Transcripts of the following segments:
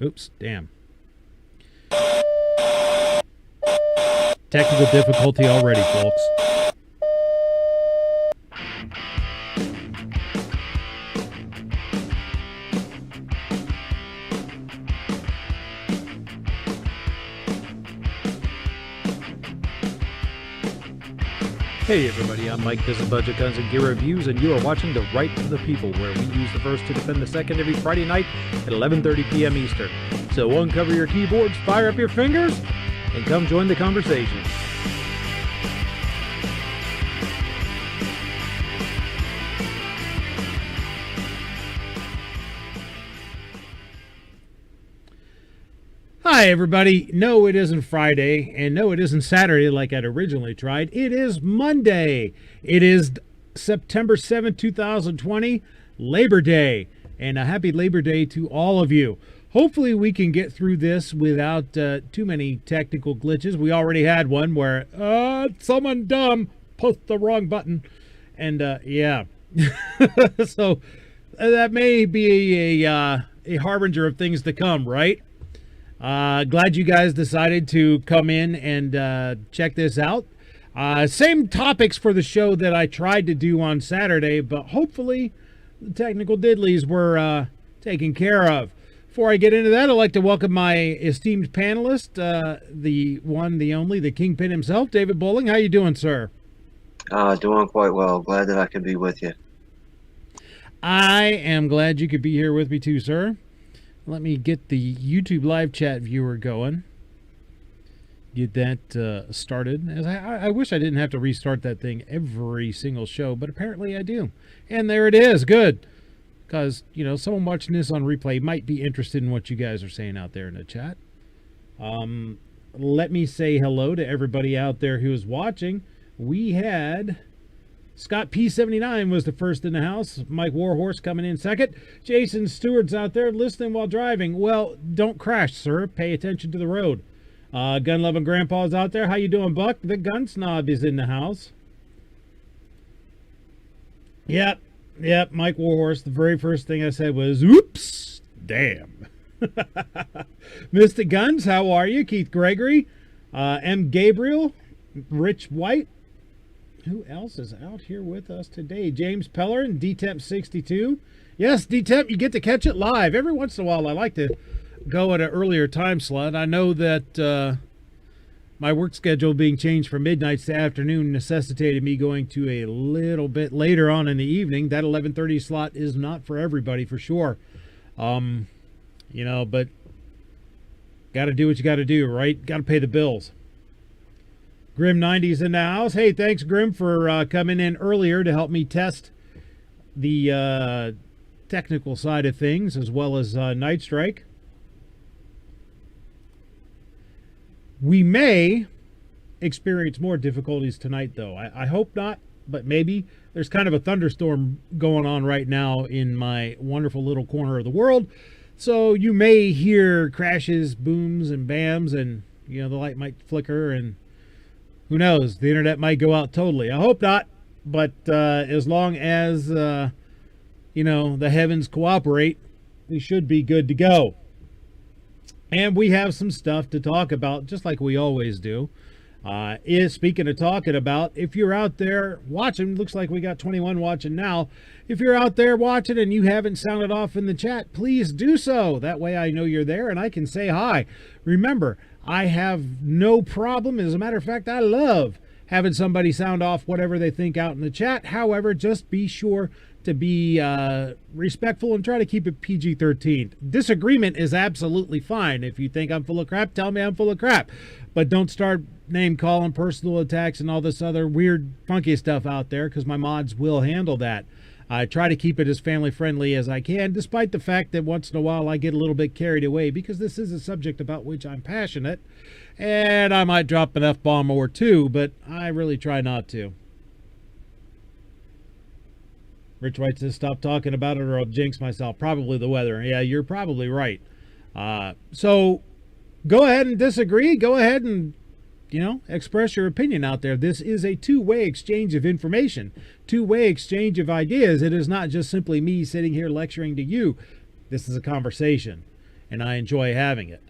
Oops, damn. Technical difficulty already, folks. Hey everybody, I'm Mike. This is Budget Guns and Gear Reviews, and you are watching The Right of the People, where we use the first to defend the second every Friday night at 11:30 p.m. Eastern. So uncover your keyboards, fire up your fingers, and come join the conversation. Hi everybody. No, it isn't Friday, and no, it isn't Saturday like I'd originally tried. It is Monday. It is September 7th, 2020, Labor Day, and a happy Labor Day to all of you. Hopefully we can get through this without too many technical glitches. We already had one where someone dumb pushed the wrong button, and yeah. So that may be a harbinger of things to come, right? Glad you guys decided to come in and check this out. Same topics for the show that I tried to do on Saturday, but hopefully the technical diddlies were taken care of. Before I get into that, I'd like to welcome my esteemed panelist, the one, the only, the kingpin himself, David Bowling. How you doing, sir? Doing quite well. Glad that I could be with you. I am glad you could be here with me too, sir. Let me get the YouTube live chat viewer going. Get that started. As I wish I didn't have to restart that thing every single show, but apparently I do. And there it is. Good. Because, you know, someone watching this on replay might be interested in what you guys are saying out there in the chat. Let me say hello to everybody out there who is watching. We had... Scott P79 was the first in the house. Mike Warhorse coming in second. Jason Stewart's out there listening while driving. Well, don't crash, sir. Pay attention to the road. Gun Loving Grandpa's out there. How you doing, Buck? The Gun Snob is in the house. Yep. Mike Warhorse. The very first thing I said was, oops, damn. Mr. Guns, how are you? Keith Gregory. M. Gabriel. Rich White. Who else is out here with us today? James Pellerin, DTEP62. Yes, DTEP, you get to catch it live. Every once in a while, I like to go at an earlier time slot. I know that my work schedule being changed from midnights to afternoon necessitated me going to a little bit later on in the evening. That 11:30 slot is not for everybody, for sure. You know, but got to do what you got to do, right? Got to pay the bills. Grim 90's in the house. Hey, thanks, Grim, for coming in earlier to help me test the technical side of things, as well as Night Strike. We may experience more difficulties tonight, though. I hope not, but maybe. There's kind of a thunderstorm going on right now in my wonderful little corner of the world. So you may hear crashes, booms, and bams, and, you know, the light might flicker, and who knows? The internet might go out totally. I hope not, but as long as, you know, the heavens cooperate, we should be good to go. And we have some stuff to talk about, just like we always do. Speaking of talking about, if you're out there watching, looks like we got 21 watching now. If you're out there watching and you haven't sounded off in the chat, please do so. That way I know you're there and I can say hi. Remember, I have no problem. As a matter of fact, I love having somebody sound off whatever they think out in the chat. However, just be sure to be respectful and try to keep it PG-13. Disagreement is absolutely fine. If you think I'm full of crap, tell me I'm full of crap. But don't start name calling, personal attacks, and all this other weird, funky stuff out there, because my mods will handle that. I try to keep it as family-friendly as I can, despite the fact that once in a while I get a little bit carried away, because this is a subject about which I'm passionate, and I might drop an F-bomb or two, but I really try not to. Rich White says, stop talking about it or I'll jinx myself. Probably the weather. Yeah, you're probably right. So go ahead and disagree. Go ahead and, you know, express your opinion out there. This is a two-way exchange of information, two-way exchange of ideas. It is not just simply me sitting here lecturing to you. This is a conversation. and I enjoy having it.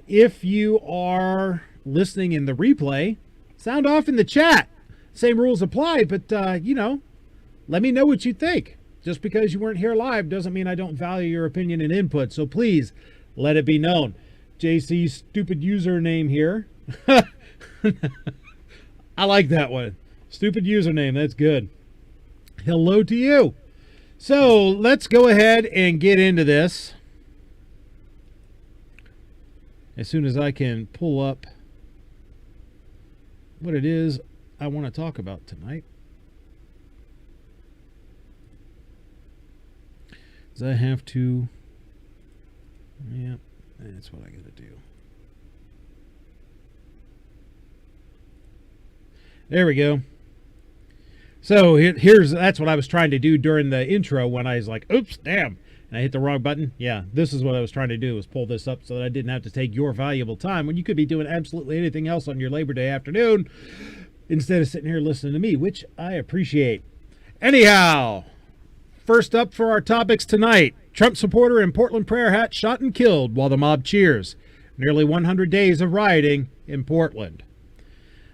If you are listening in the replay, sound off in the chat. Same rules apply, but, let me know what you think. Just because you weren't here live doesn't mean I don't value your opinion and input, so please let it be known. JC's stupid username here. I like that one. Stupid username, that's good. Hello to you. So let's go ahead and get into this. As soon as I can pull up what it is I want to talk about tonight. I have to, yeah, that's what I got to do. There we go. So that's what I was trying to do during the intro when I was like, oops, damn, and I hit the wrong button. Yeah, this is what I was trying to do, was pull this up so that I didn't have to take your valuable time when you could be doing absolutely anything else on your Labor Day afternoon instead of sitting here listening to me, which I appreciate. Anyhow, first up for our topics tonight, Trump supporter in Portland prayer hat shot and killed while the mob cheers. Nearly 100 days of rioting in Portland.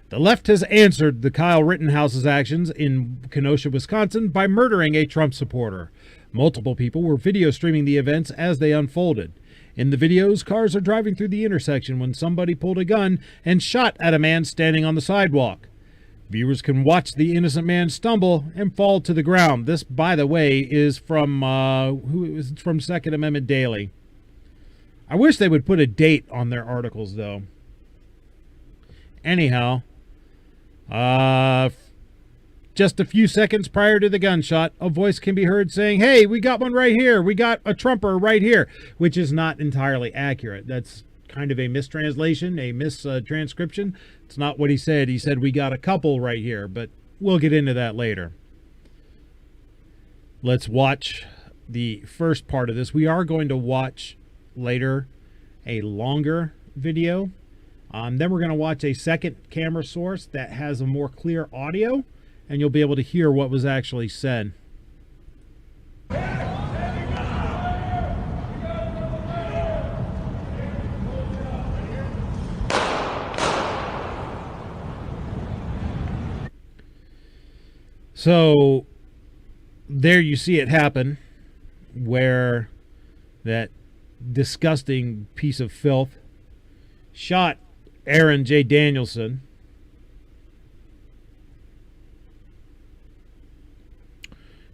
The left has answered the Kyle Rittenhouse's actions in Kenosha, Wisconsin by murdering a Trump supporter. Multiple people were video streaming the events as they unfolded. In the videos, cars are driving through the intersection when somebody pulled a gun and shot at a man standing on the sidewalk. Viewers can watch the innocent man stumble and fall to the ground. This, by the way, is from from Second Amendment Daily. I wish they would put a date on their articles, though. Anyhow, just a few seconds prior to the gunshot, a voice can be heard saying, "Hey, we got one right here. We got a Trumper right here," which is not entirely accurate. That's kind of a mistranslation, a mistranscription. It's not what he said. He said we got a couple right here, but we'll get into that later. Let's watch the first part of this. We are going to watch later a longer video. Then we're going to watch a second camera source that has a more clear audio, and you'll be able to hear what was actually said. So there you see it happen, where that disgusting piece of filth shot Aaron J. Danielson.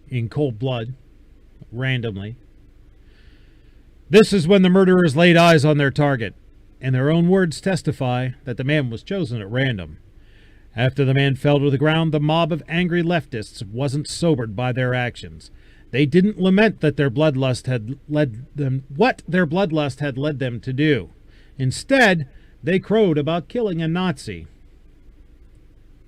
In cold blood, randomly. This is when the murderers laid eyes on their target, and their own words testify that the man was chosen at random. After the man fell to the ground, the mob of angry leftists wasn't sobered by their actions. They didn't lament that their bloodlust had led them to do. Instead, they crowed about killing a Nazi.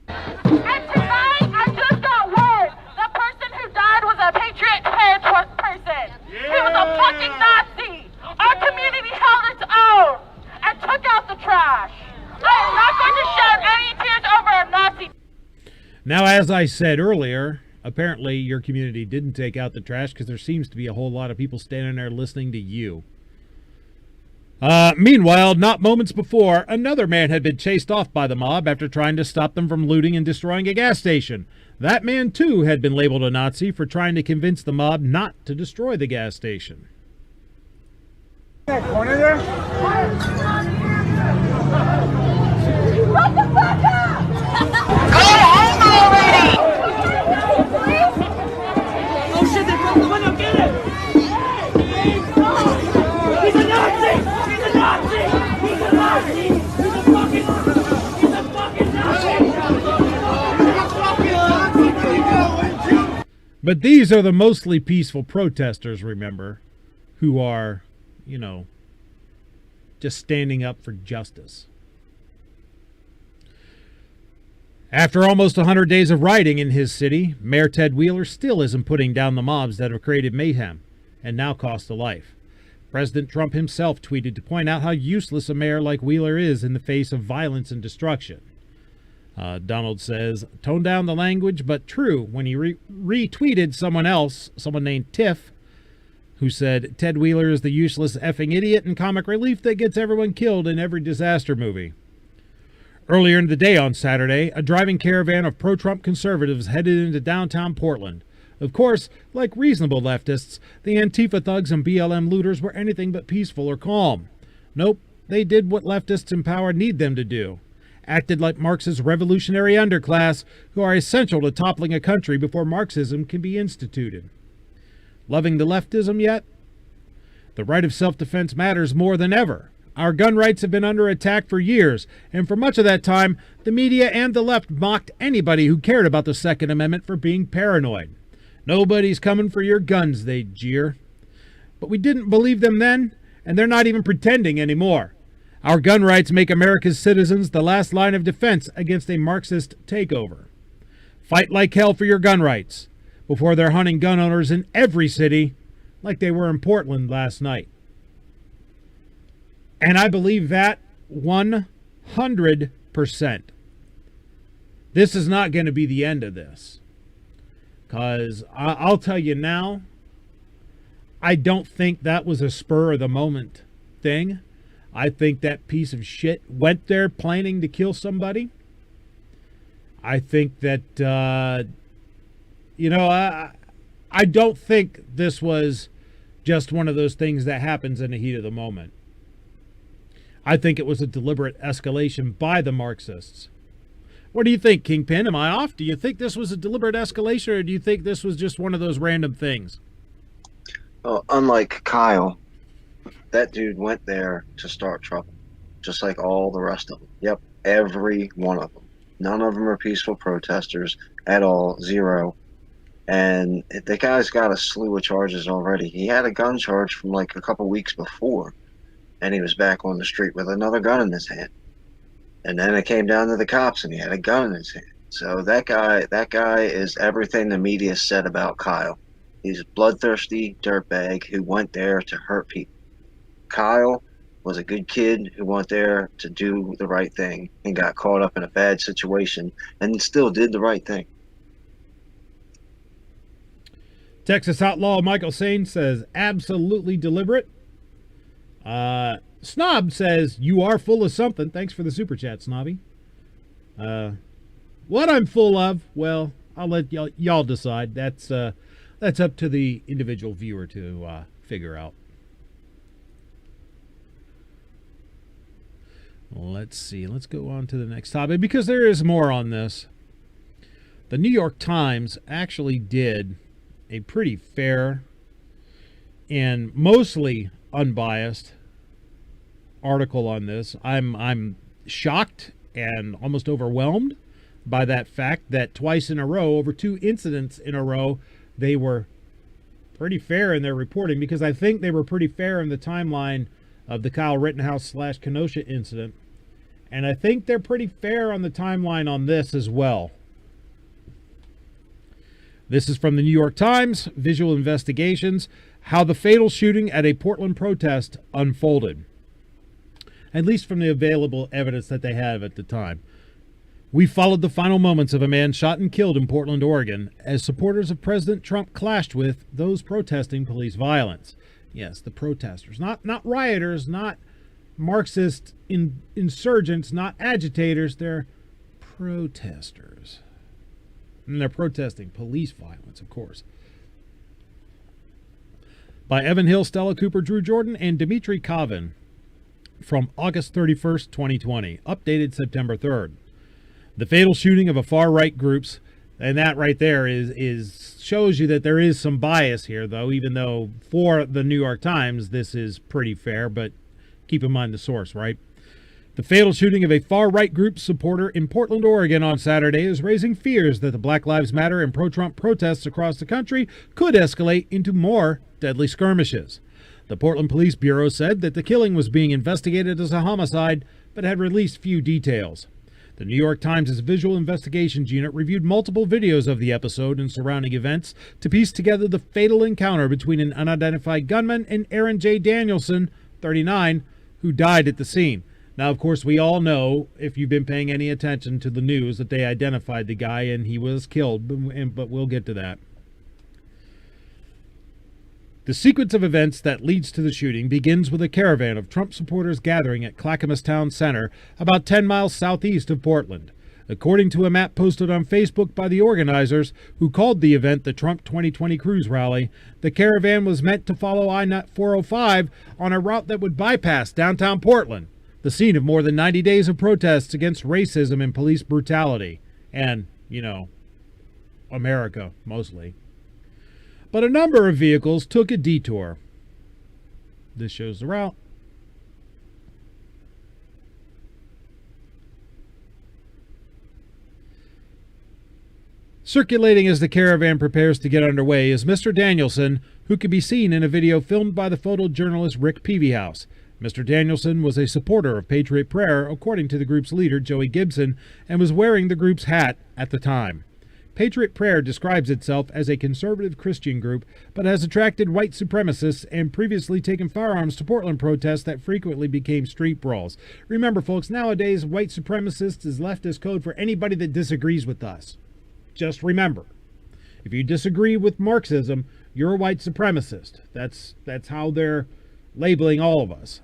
And tonight, I just got word. The person who died was a Patriot Prayer person. Yeah. He was a fucking Nazi. Our community held its own and took out the trash. I am not going to shed any tears over a Nazi. Now, as I said earlier, apparently your community didn't take out the trash because there seems to be a whole lot of people standing there listening to you. Meanwhile, not moments before, another man had been chased off by the mob after trying to stop them from looting and destroying a gas station. That man, too, had been labeled a Nazi for trying to convince the mob not to destroy the gas station. That corner there? What the fuck up? Go home already! Oh shit, they broke the window, get it! He's a Nazi! He's a Nazi! He's a Nazi! He's a fucking Nazi! He's a fucking Nazi! But these are the mostly peaceful protesters, remember, who are, just standing up for justice. After almost 100 days of rioting in his city, Mayor Ted Wheeler still isn't putting down the mobs that have created mayhem and now cost a life. President Trump himself tweeted to point out how useless a mayor like Wheeler is in the face of violence and destruction. Donald says, tone down the language, but true, when he retweeted someone named Tiff, who said Ted Wheeler is the useless effing idiot and comic relief that gets everyone killed in every disaster movie. Earlier in the day on Saturday, a driving caravan of pro-Trump conservatives headed into downtown Portland. Of course, like reasonable leftists, the Antifa thugs and BLM looters were anything but peaceful or calm. Nope, they did what leftists in power need them to do. Acted like Marx's revolutionary underclass, who are essential to toppling a country before Marxism can be instituted. Loving the leftism yet? The right of self-defense matters more than ever. Our gun rights have been under attack for years, and for much of that time, the media and the left mocked anybody who cared about the Second Amendment for being paranoid. Nobody's coming for your guns, they jeer. But we didn't believe them then, and they're not even pretending anymore. Our gun rights make America's citizens the last line of defense against a Marxist takeover. Fight like hell for your gun rights before they're hunting gun owners in every city like they were in Portland last night. And I believe that 100%. This is not going to be the end of this. Because I'll tell you now, I don't think that was a spur of the moment thing. I think that piece of shit went there planning to kill somebody. I think that, I don't think this was just one of those things that happens in the heat of the moment. I think it was a deliberate escalation by the Marxists. What do you think, Kingpin? Am I off? Do you think this was a deliberate escalation, or do you think this was just one of those random things? Well, unlike Kyle, that dude went there to start trouble, just like all the rest of them. Yep, every one of them. None of them are peaceful protesters at all, zero. And the guy's got a slew of charges already. He had a gun charge from like a couple weeks before, and he was back on the street with another gun in his hand. And then it came down to the cops, and he had a gun in his hand. So that guy is everything the media said about Kyle. He's a bloodthirsty dirtbag who went there to hurt people. Kyle was a good kid who went there to do the right thing and got caught up in a bad situation and still did the right thing. Texas Outlaw Michael Sane says, absolutely deliberate. Snob says, you are full of something. Thanks for the super chat, Snobby. What I'm full of, well, I'll let y'all decide. That's up to the individual viewer to figure out. Let's see. Let's go on to the next topic because there is more on this. The New York Times actually did a pretty fair and mostly unbiased article on this. I'm shocked and almost overwhelmed by that fact that twice in a row, over two incidents in a row, they were pretty fair in their reporting, because I think they were pretty fair in the timeline of the Kyle Rittenhouse / Kenosha incident. And I think they're pretty fair on the timeline on this as well. This is from the New York Times, Visual Investigations, how the fatal shooting at a Portland protest unfolded. At least from the available evidence that they have at the time. We followed the final moments of a man shot and killed in Portland, Oregon, as supporters of President Trump clashed with those protesting police violence. Yes, the protesters. Not rioters, not Marxist insurgents, not agitators. They're protesters. And they're protesting police violence, of course. By Evan Hill, Stella Cooper, Drew Jordan, and Dimitri Kovin. From August 31st, 2020. Updated September 3rd. The fatal shooting of a far-right groups, and that right there is shows you that there is some bias here, though, even though for the New York Times, this is pretty fair, but keep in mind the source, right? The fatal shooting of a far-right group supporter in Portland, Oregon on Saturday is raising fears that the Black Lives Matter and pro-Trump protests across the country could escalate into more deadly skirmishes. The Portland Police Bureau said that the killing was being investigated as a homicide, but had released few details. The New York Times' Visual Investigations Unit reviewed multiple videos of the episode and surrounding events to piece together the fatal encounter between an unidentified gunman and Aaron J. Danielson, 39, who died at the scene. Now, of course, we all know, if you've been paying any attention to the news, that they identified the guy and he was killed, but we'll get to that. The sequence of events that leads to the shooting begins with a caravan of Trump supporters gathering at Clackamas Town Center, about 10 miles southeast of Portland. According to a map posted on Facebook by the organizers, who called the event the Trump 2020 Cruise Rally, the caravan was meant to follow I-405 on a route that would bypass downtown Portland, the scene of more than 90 days of protests against racism and police brutality. And, America, mostly. But a number of vehicles took a detour. This shows the route. Circulating as the caravan prepares to get underway is Mr. Danielson, who can be seen in a video filmed by the photojournalist Rick Peavyhouse. Mr. Danielson was a supporter of Patriot Prayer, according to the group's leader, Joey Gibson, and was wearing the group's hat at the time. Patriot Prayer describes itself as a conservative Christian group, but has attracted white supremacists and previously taken firearms to Portland protests that frequently became street brawls. Remember, folks, nowadays, white supremacists is leftist code for anybody that disagrees with us. Just remember, if you disagree with Marxism, you're a white supremacist. That's how they're labeling all of us.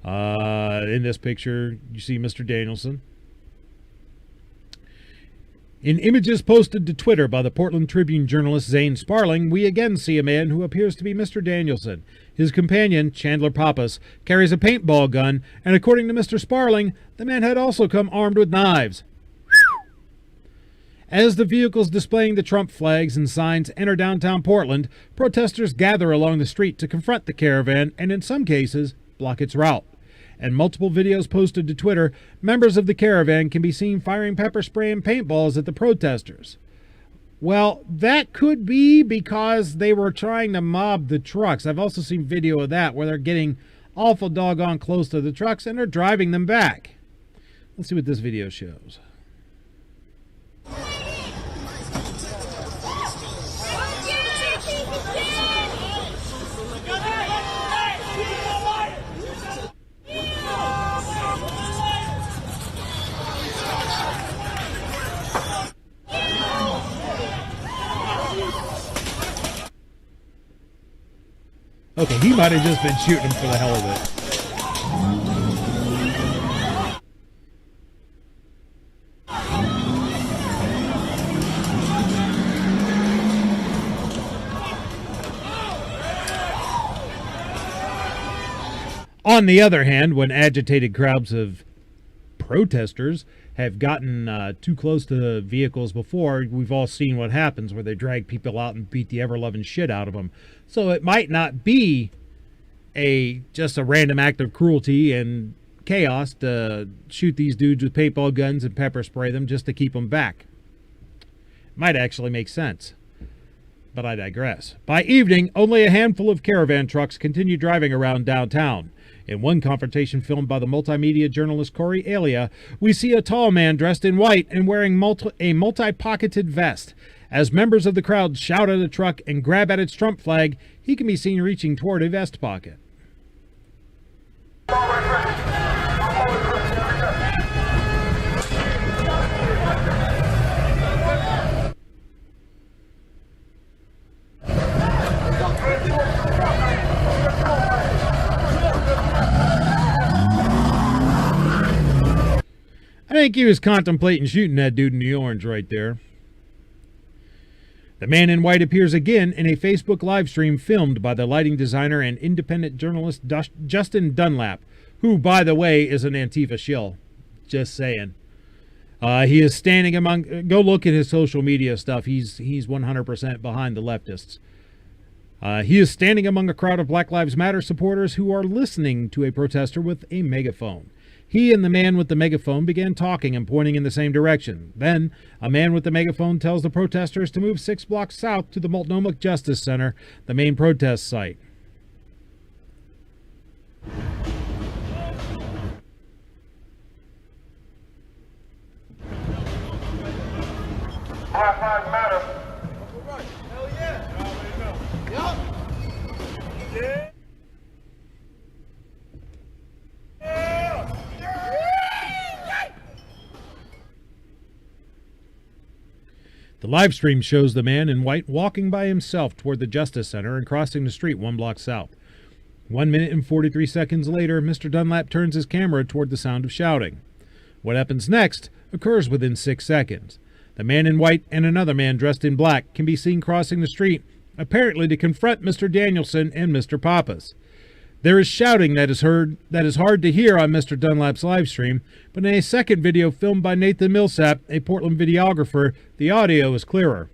In this picture, you see Mr. Danielson. In images posted to Twitter by the Portland Tribune journalist Zane Sparling, we again see a man who appears to be Mr. Danielson. His companion, Chandler Pappas, carries a paintball gun, and according to Mr. Sparling, the man had also come armed with knives. As the vehicles displaying the Trump flags and signs enter downtown Portland, protesters gather along the street to confront the caravan and, in some cases, block its route. And multiple videos posted to Twitter, members of the caravan can be seen firing pepper spray and paintballs at the protesters. Well, that could be because they were trying to mob the trucks. I've also seen video of that where they're getting awful doggone close to the trucks and they're driving them back. Let's see what this video shows. Okay, he might have just been shooting him for the hell of it. On the other hand, when agitated crowds of protesters have gotten too close to the vehicles before, we've all seen what happens where they drag people out and beat the ever-loving shit out of them. So it might not be just a random act of cruelty and chaos to shoot these dudes with paintball guns and pepper spray them just to keep them back. Might actually make sense. But I digress. By evening, only a handful of caravan trucks continue driving around downtown. In one confrontation filmed by the multimedia journalist Corey Alia, we see a tall man dressed in white and wearing a multi-pocketed vest. As members of the crowd shout at a truck and grab at its Trump flag, he can be seen reaching toward a vest pocket. I think he was contemplating shooting that dude in the orange right there. The man in white appears again in a Facebook live stream filmed by the lighting designer and independent journalist Justin Dunlap, who, by the way, is an Antifa shill. Just saying. He is standing among... Go look at his social media stuff. He's 100% behind the leftists. He is standing among a crowd of Black Lives Matter supporters who are listening to a protester with a megaphone. He and the man with the megaphone began talking and pointing in the same direction. Then, a man with the megaphone tells the protesters to move 6 blocks south to the Multnomah Justice Center, the main protest site. Black Lives Matter. Hell yeah. Yup. Yeah. The live stream shows the man in white walking by himself toward the Justice Center and crossing the street 1 block south. 1 minute and 43 seconds later, Mr. Dunlap turns his camera toward the sound of shouting. What happens next occurs within 6 seconds. The man in white and another man dressed in black can be seen crossing the street, apparently to confront Mr. Danielson and Mr. Pappas. There is shouting that is hard to hear on Mr. Dunlap's live stream, but in a second video filmed by Nathan Millsap, a Portland videographer, the audio is clearer.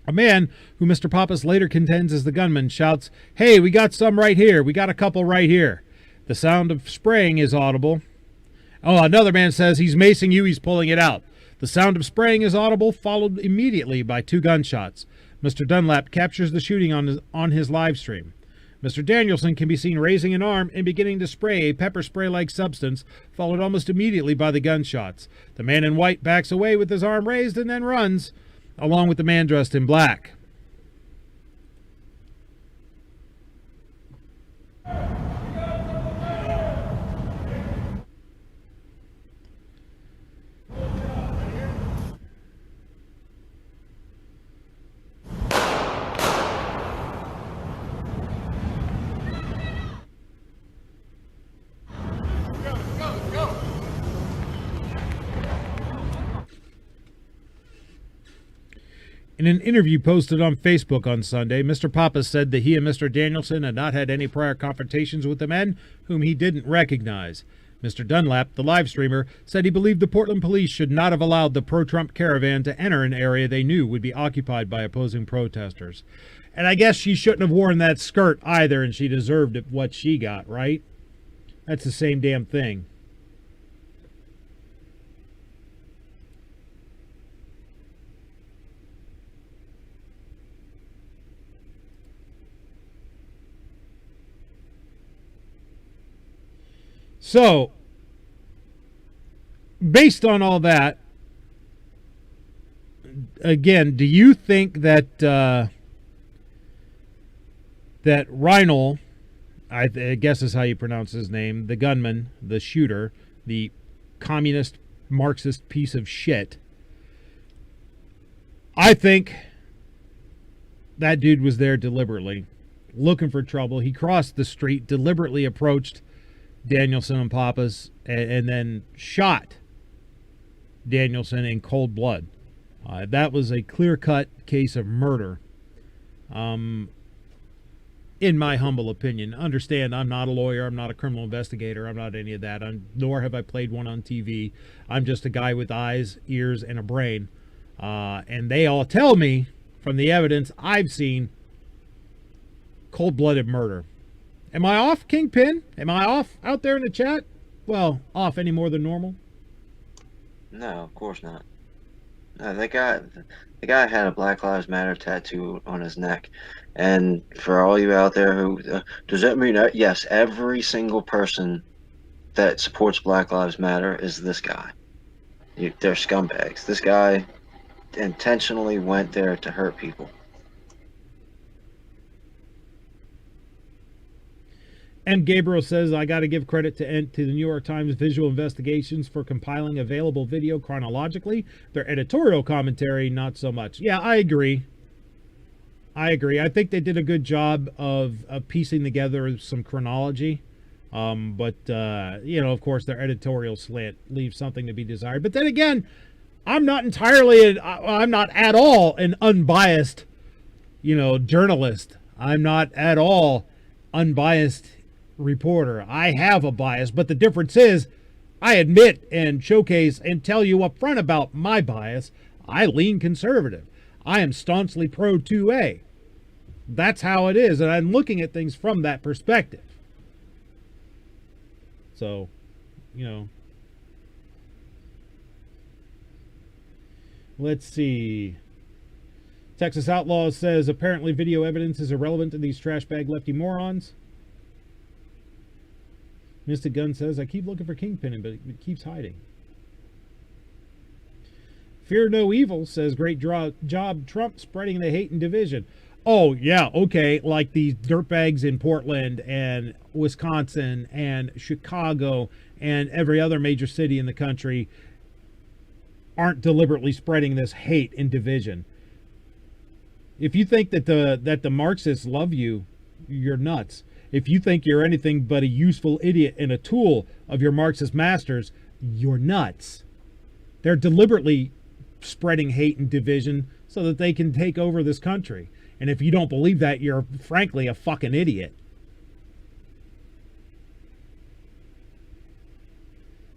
A man, who Mr. Pappas later contends is the gunman, shouts, "Hey, we got some right here. We got a couple right here." The sound of spraying is audible. Oh, another man says he's macing you, he's pulling it out. The sound of spraying is audible, followed immediately by 2 gunshots. Mr. Dunlap captures the shooting on his live stream. Mr. Danielson can be seen raising an arm and beginning to spray a pepper spray-like substance, followed almost immediately by the gunshots. The man in white backs away with his arm raised and then runs, along with the man dressed in black. In an interview posted on Facebook on Sunday, Mr. Pappas said that he and Mr. Danielson had not had any prior confrontations with the men whom he didn't recognize. Mr. Dunlap, the live streamer, said he believed the Portland police should not have allowed the pro-Trump caravan to enter an area they knew would be occupied by opposing protesters. And I guess she shouldn't have worn that skirt either, and she deserved what she got, right? That's the same damn thing. So, based on all that, again, do you think that that Reinoehl, I guess is how you pronounce his name, the gunman, the shooter, the communist Marxist piece of shit, I think that dude was there deliberately, looking for trouble. He crossed the street, deliberately approached Danielson and Pappas, and then shot Danielson in cold blood. That was a clear-cut case of murder, in my humble opinion. Understand, I'm not a lawyer, I'm not a criminal investigator, I'm not any of that, nor have I played one on TV. I'm just a guy with eyes, ears, and a brain. And they all tell me, from the evidence I've seen, cold-blooded murder. Am I off, Kingpin? Am I off out there in the chat? Well, off any more than normal? No, of course not. No, the guy had a Black Lives Matter tattoo on his neck. And for all you out there who, does that mean that? Yes, every single person that supports Black Lives Matter is this guy. They're scumbags. This guy intentionally went there to hurt people. And Gabriel says, I got to give credit to the New York Times Visual Investigations for compiling available video chronologically. Their editorial commentary, not so much. Yeah, I agree. I think they did a good job of piecing together some chronology. But of course, their editorial slant leaves something to be desired. But then again, I'm not at all an unbiased, journalist. I'm not at all unbiased reporter. I have a bias, but the difference is I admit and showcase and tell you up front about my bias. I lean conservative. I am staunchly pro 2A. That's how it is, and I'm looking at things from that perspective. So, let's see. Texas Outlaw says, apparently video evidence is irrelevant to these trash bag lefty morons. Mystic Gun says, I keep looking for Kingpin, but it keeps hiding. Fear No Evil says, great job, Trump, spreading the hate and division. Oh, yeah, okay, like these dirtbags in Portland and Wisconsin and Chicago and every other major city in the country aren't deliberately spreading this hate and division. If you think that the Marxists love you, you're nuts. If you think you're anything but a useful idiot and a tool of your Marxist masters, you're nuts. They're deliberately spreading hate and division so that they can take over this country. And if you don't believe that, you're frankly a fucking idiot.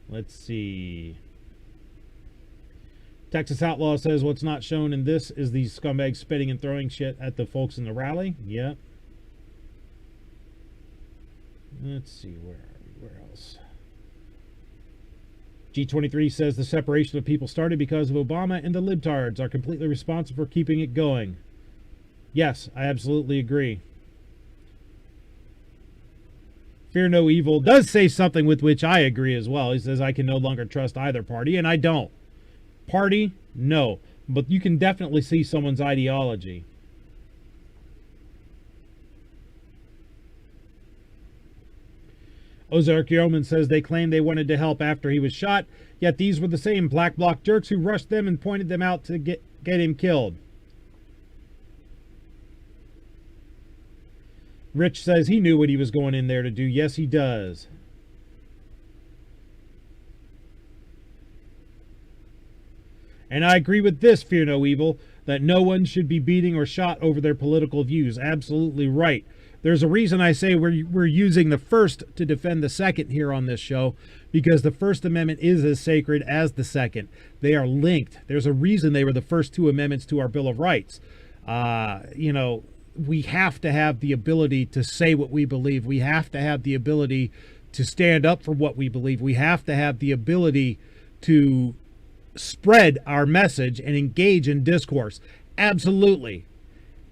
Let's see. Texas Outlaw says what's not shown in this is these scumbags spitting and throwing shit at the folks in the rally. Yep. Let's see, where are we? Where else? G23 says the separation of people started because of Obama, and the libtards are completely responsible for keeping it going. Yes, I absolutely agree. Fear No Evil does say something with which I agree as well. He says, I can no longer trust either party, and I don't. Party, no. But you can definitely see someone's ideology. Ozark Yeoman says they claimed they wanted to help after he was shot, yet these were the same black bloc jerks who rushed them and pointed them out to get him killed. Rich says he knew what he was going in there to do. Yes, he does. And I agree with this, Fear No Evil, that no one should be beating or shot over their political views. Absolutely right. There's a reason I say we're using the First to defend the Second here on this show, because the First Amendment is as sacred as the Second. They are linked. There's a reason they were the first two amendments to our Bill of Rights. We have to have the ability to say what we believe. We have to have the ability to stand up for what we believe. We have to have the ability to spread our message and engage in discourse. Absolutely.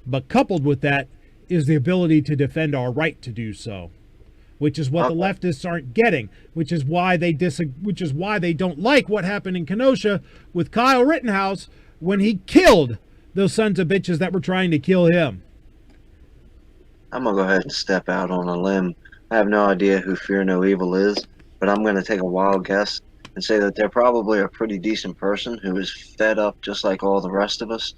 But coupled with that is the ability to defend our right to do so, which is what the leftists aren't getting, which is why they don't like what happened in Kenosha with Kyle Rittenhouse when he killed those sons of bitches that were trying to kill him. I'm going to go ahead and step out on a limb. I have no idea who Fear No Evil is, but I'm going to take a wild guess and say that they're probably a pretty decent person who is fed up just like all the rest of us.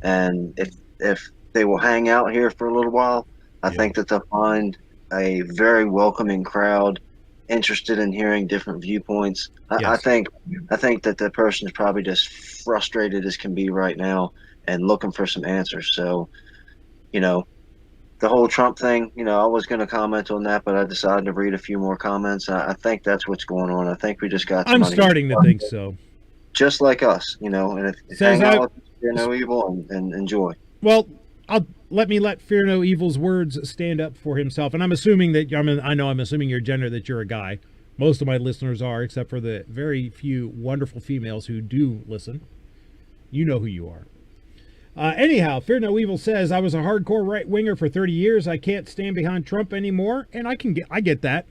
And if they will hang out here for a little while, I think that they'll find a very welcoming crowd interested in hearing different viewpoints. I think that the person is probably just frustrated as can be right now and looking for some answers. So, the whole Trump thing, I was going to comment on that, but I decided to read a few more comments. I think that's what's going on. I think we just got. I'm starting to think so. Just like us, and if hang out with Fear No Evil and enjoy. Well, let Fear No Evil's words stand up for himself. And I'm assuming that I'm assuming your gender, that you're a guy. Most of my listeners are, except for the very few wonderful females who do listen. You know who you are. Anyhow, Fear No Evil says, I was a hardcore right-winger for 30 years. I can't stand behind Trump anymore. And I get that.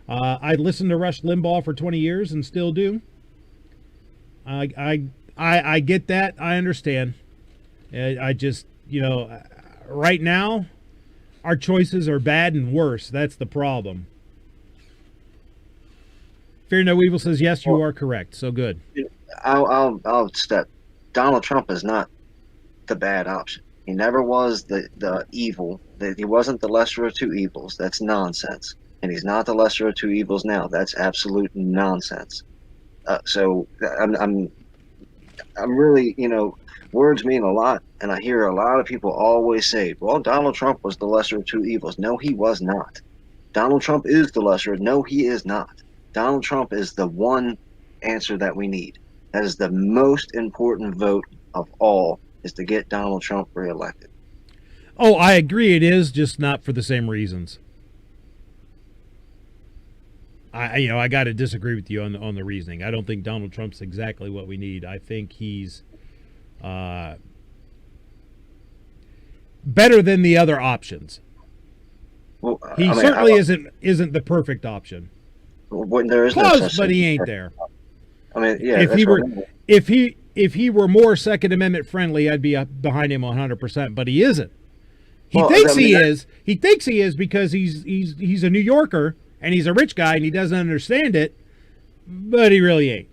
I listened to Rush Limbaugh for 20 years and still do. I get that. I understand. I just, right now, our choices are bad and worse. That's the problem. Fear No Evil says, yes, you are correct. So good. I'll step. Donald Trump is not the bad option. He never was the evil. He wasn't the lesser of two evils. That's nonsense. And he's not the lesser of two evils now. That's absolute nonsense. So I'm really, words mean a lot, and I hear a lot of people always say, well, Donald Trump was the lesser of two evils. No, he was not. Donald Trump is the lesser. No, he is not. Donald Trump is the one answer that we need. That is the most important vote of all, is to get Donald Trump reelected. Oh, I agree it is, just not for the same reasons. I got to disagree with you on the reasoning. I don't think Donald Trump's exactly what we need. I think he's better than the other options. Well, he certainly isn't the perfect option. When there is close, but he ain't there. I mean, yeah. If he were more Second Amendment friendly, I'd be behind him 100%. But he isn't. He thinks he is. He thinks he is because he's a New Yorker and he's a rich guy and he doesn't understand it. But he really ain't.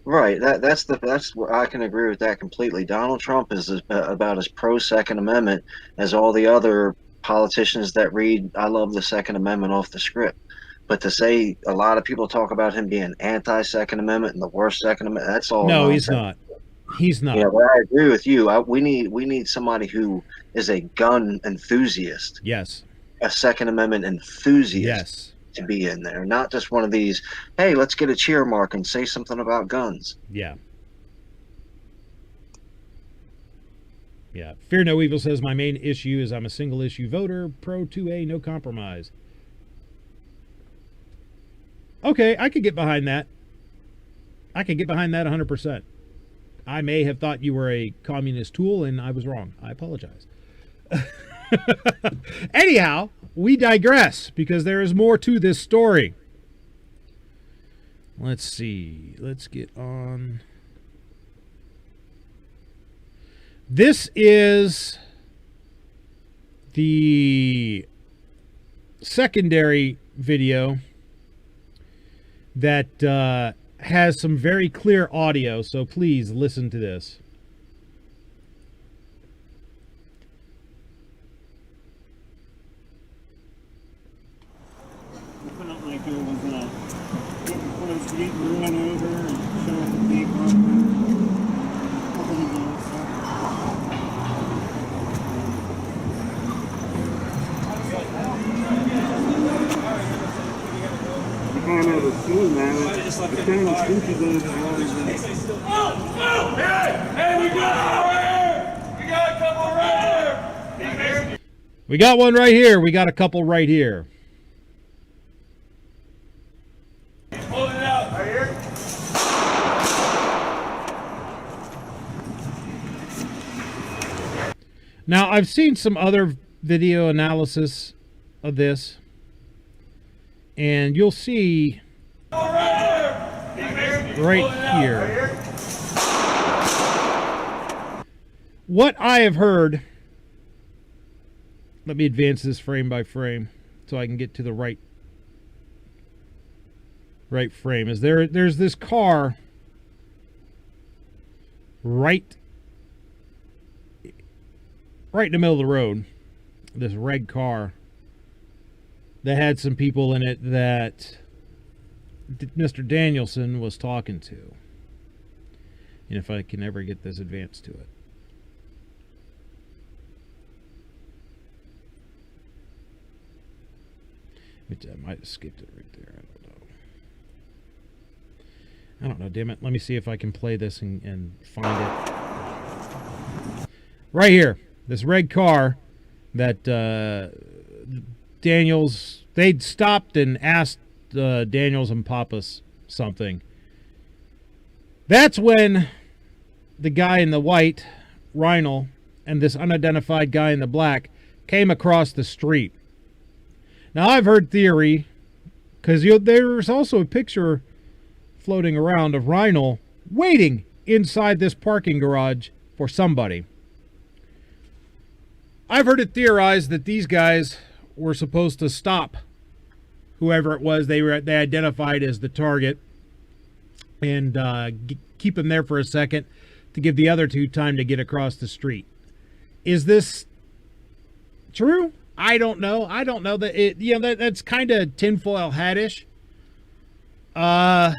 Right. That's what I can agree with that completely. Donald Trump is about as pro Second Amendment as all the other politicians that read "I love the Second Amendment" off the script. But to say a lot of people talk about him being anti Second Amendment and the worst Second Amendment, that's all No, he's nonsense. not. He's You not. know, but I agree with you. We need somebody who is a gun enthusiast, Yes. a Second Amendment enthusiast Yes. to be in there, not just one of these. Hey, let's get a cheer mark and say something about guns. Yeah. Yeah. Fear No Evil says, my main issue is I'm a single issue voter, pro 2A, no compromise. Okay, I could get behind that. I could get behind that 100%. I may have thought you were a communist tool, and I was wrong. I apologize. Anyhow, we digress, because there is more to this story. Let's see. Let's get on. This is the secondary video that has some very clear audio, so please listen to this. Like it was when it was getting run over and showing the big I never seen that. It's kind of spooky though. Hey, we got one right here! We got a couple right here! We got one right here. We got a couple right here. Hold it out. Right here? Now, I've seen some other video analysis of this, and you'll see right here what I have heard. Let me advance this frame by frame so I can get to the right frame. Is there's this car right in the middle of the road, this red car that had some people in it that Mr. Danielson was talking to. And if I can ever get this advanced to it. Which I might have skipped it right there. I don't know, damn it. Let me see if I can play this and find it. Right here. This red car that Daniels, they'd stopped and asked Daniels and Pappas something. That's when the guy in the white, Reinoehl, and this unidentified guy in the black came across the street. Now, I've heard theory, because there's also a picture floating around of Reinoehl waiting inside this parking garage for somebody. I've heard it theorized that these guys were supposed to stop whoever it was they identified as the target and keep him there for a second to give the other two time to get across the street. Is this true? I don't know. I don't know that it. You know, that's kind of tinfoil hat-ish. But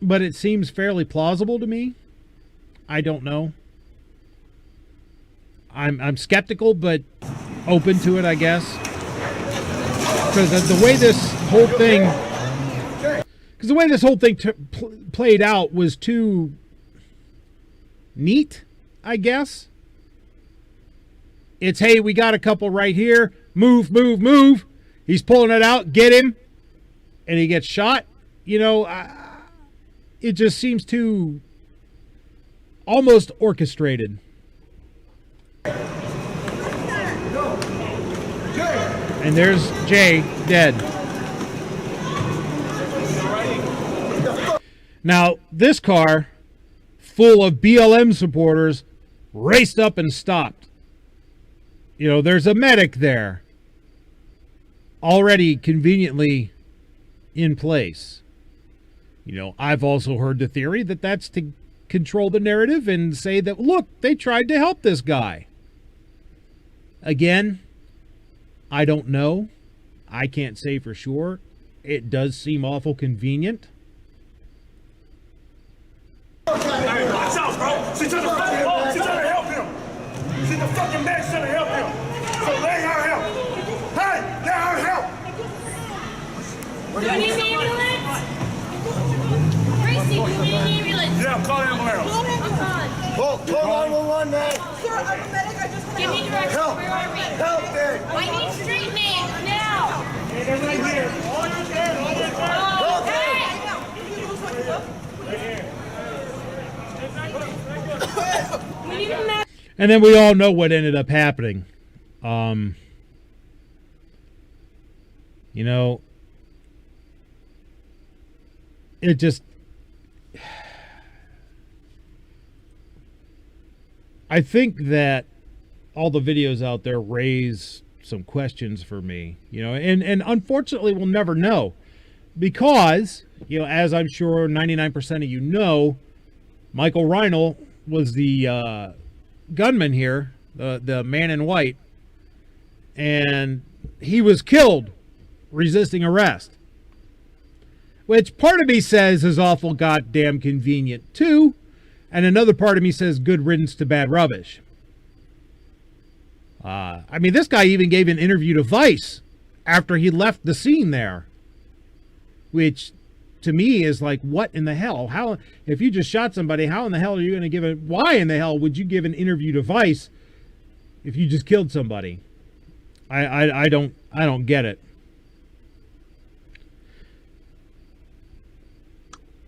it seems fairly plausible to me. I don't know. I'm skeptical, but open to it, I guess. Because the way this whole thing, played out was too neat, I guess. It's, hey, we got a couple right here. Move, move, move. He's pulling it out. Get him. And he gets shot. You know, it just seems too almost orchestrated. And there's Jay dead. Now, this car, full of BLM supporters, raced up and stopped. You know, there's a medic there, already conveniently in place. I've also heard the theory that that's to control the narrative and say that, look, they tried to help this guy. Again, I don't know. I can't say for sure. It does seem awful convenient. Hey, watch out, bro. She's trying to help him. She's the fucking man trying to help him. So let her help. Hey, let her help. Do you need an ambulance? Tracy, do you need an ambulance? Yeah, call the ambulance. I'm calling. Call 911, man. Sir, I'm a medic. I just Give me directions. Help. Where are we? Help, man. I need street names now. They're right here. Oh, hey! We need a map. And then we all know what ended up happening. It just... I think that all the videos out there raise some questions for me, and unfortunately we'll never know because, as I'm sure 99% of you know, Michael Reinoehl was the gunman here, the man in white, and he was killed resisting arrest, which part of me says is awful goddamn convenient too, and another part of me says good riddance to bad rubbish. This guy even gave an interview to Vice after he left the scene there, which to me is like, what in the hell? How, if you just shot somebody, how in the hell are you going to give it? Why in the hell would you give an interview to Vice if you just killed somebody? I don't get it.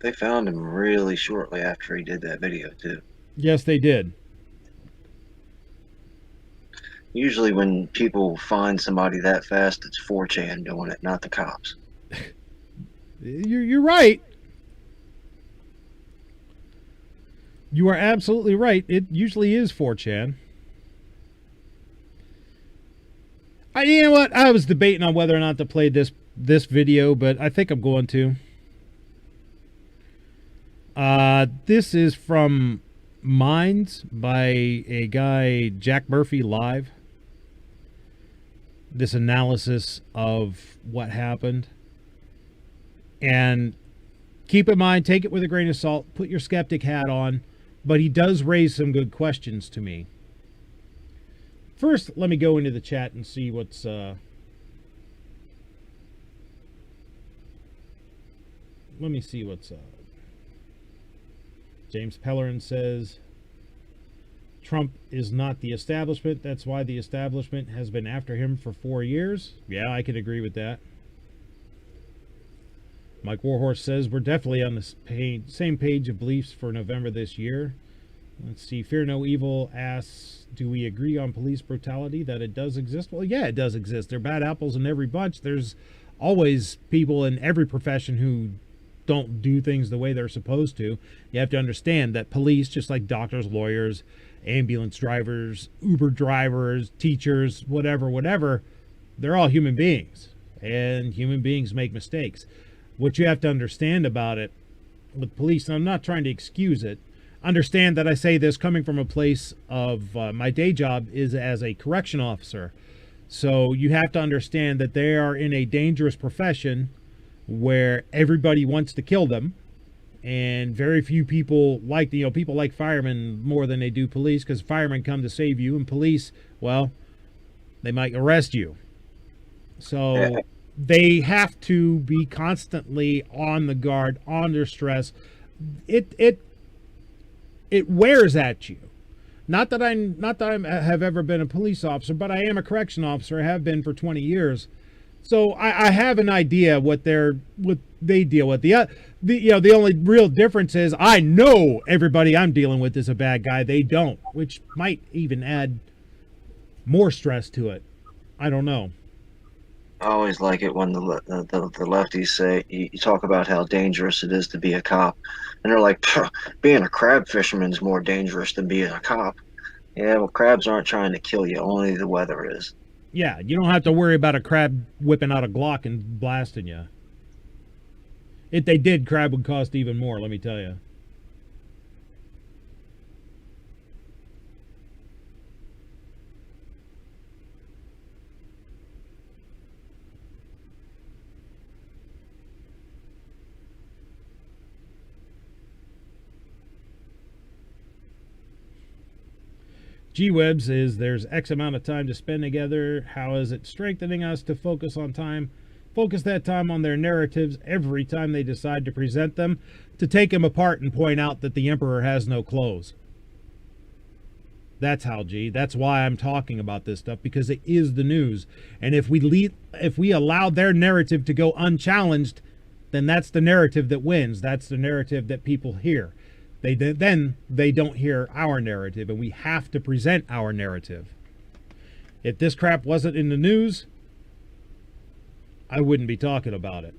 They found him really shortly after he did that video, too. Yes, they did. Usually when people find somebody that fast, it's 4chan doing it, not the cops. You're right. You are absolutely right. It usually is 4chan. You know what? I was debating on whether or not to play this video, but I think I'm going to. This is from Minds by a guy, Jack Murphy Live. This analysis of what happened. And keep in mind, take it with a grain of salt, put your skeptic hat on, but he does raise some good questions to me. First, let me go into the chat and see what's... Let me see what's... James Pellerin says, Trump is not the establishment. That's why the establishment has been after him for 4 years. Yeah, I can agree with that. Mike Warhorse says, we're definitely on the same page of beliefs for November this year. Let's see. Fear No Evil asks, do we agree on police brutality, that it does exist? Well, yeah, it does exist. There are bad apples in every bunch. There's always people in every profession who don't do things the way they're supposed to. You have to understand that police, just like doctors, lawyers, ambulance drivers, Uber drivers, teachers, whatever, they're all human beings, and human beings make mistakes. What you have to understand about it with police, and I'm not trying to excuse it, understand that I say this coming from a place of my day job is as a correction officer. So you have to understand that they are in a dangerous profession where everybody wants to kill them, and very few people like, people like firemen more than they do police, because firemen come to save you, and police, well, they might arrest you. So they have to be constantly on the guard, under stress. It wears at you. Not that I have ever been a police officer, but I am a correction officer. I have been for 20 years. So I have an idea what they deal with. The only real difference is I know everybody I'm dealing with is a bad guy. They don't, which might even add more stress to it. I don't know. I always like it when the lefties say, you talk about how dangerous it is to be a cop. And they're like, being a crab fisherman is more dangerous than being a cop. Yeah, well, crabs aren't trying to kill you. Only the weather is. Yeah, you don't have to worry about a crab whipping out a Glock and blasting you. If they did, crab would cost even more, let me tell you. G-Webs is there's X amount of time to spend together. How is it strengthening us to focus that time on their narratives every time they decide to present them, to take them apart and point out that the emperor has no clothes. That's how, G. That's why I'm talking about this stuff, because it is the news. And if we allow their narrative to go unchallenged, then that's the narrative that wins. That's the narrative that people hear. Then they don't hear our narrative, and we have to present our narrative. If this crap wasn't in the news, I wouldn't be talking about it.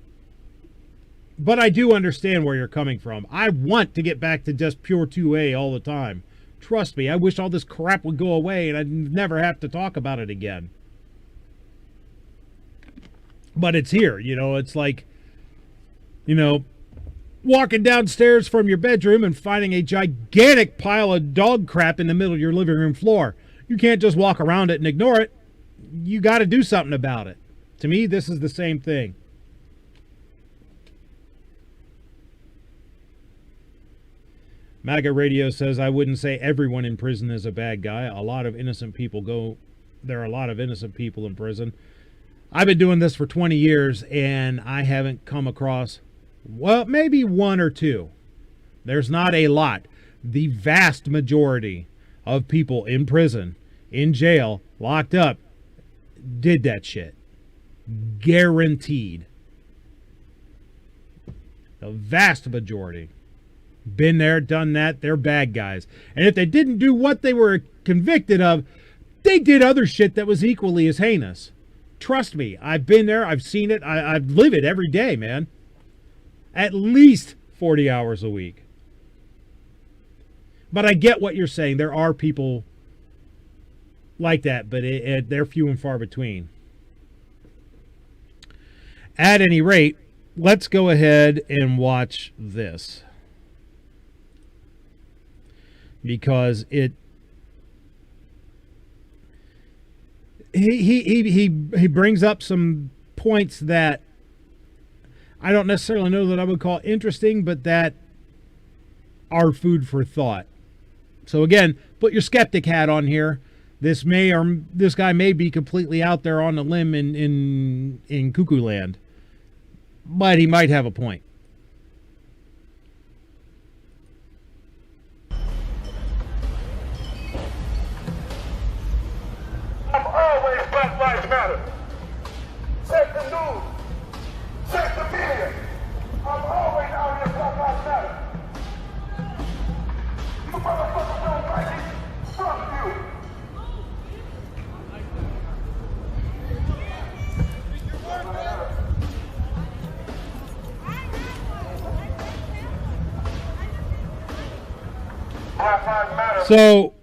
But I do understand where you're coming from. I want to get back to just pure 2A all the time. Trust me, I wish all this crap would go away and I'd never have to talk about it again. But it's here, it's like, walking downstairs from your bedroom and finding a gigantic pile of dog crap in the middle of your living room floor. You can't just walk around it and ignore it. You got to do something about it. To me, this is the same thing. MAGA Radio says, I wouldn't say everyone in prison is a bad guy. There are a lot of innocent people in prison. I've been doing this for 20 years and I haven't come across, well, maybe one or two. There's not a lot. The vast majority of people in prison, in jail, locked up, did that shit. Guaranteed. The vast majority. Been there, done that. They're bad guys. And if they didn't do what they were convicted of, they did other shit that was equally as heinous. Trust me. I've been there. I've seen it. I live it every day, man. At least 40 hours a week. But I get what you're saying. There are people like that, but they're few and far between. At any rate, let's go ahead and watch this. Because he brings up some points that I don't necessarily know that I would call interesting, but that are food for thought. So again, put your skeptic hat on here. This guy may be completely out there on the limb in cuckoo land, but he might have a point. I'm always Black Lives Matter. Check the news. Check the media. I'm always out here Black Lives Matter. You motherfuckers don't like it? Fuck you. Black Lives Matter. So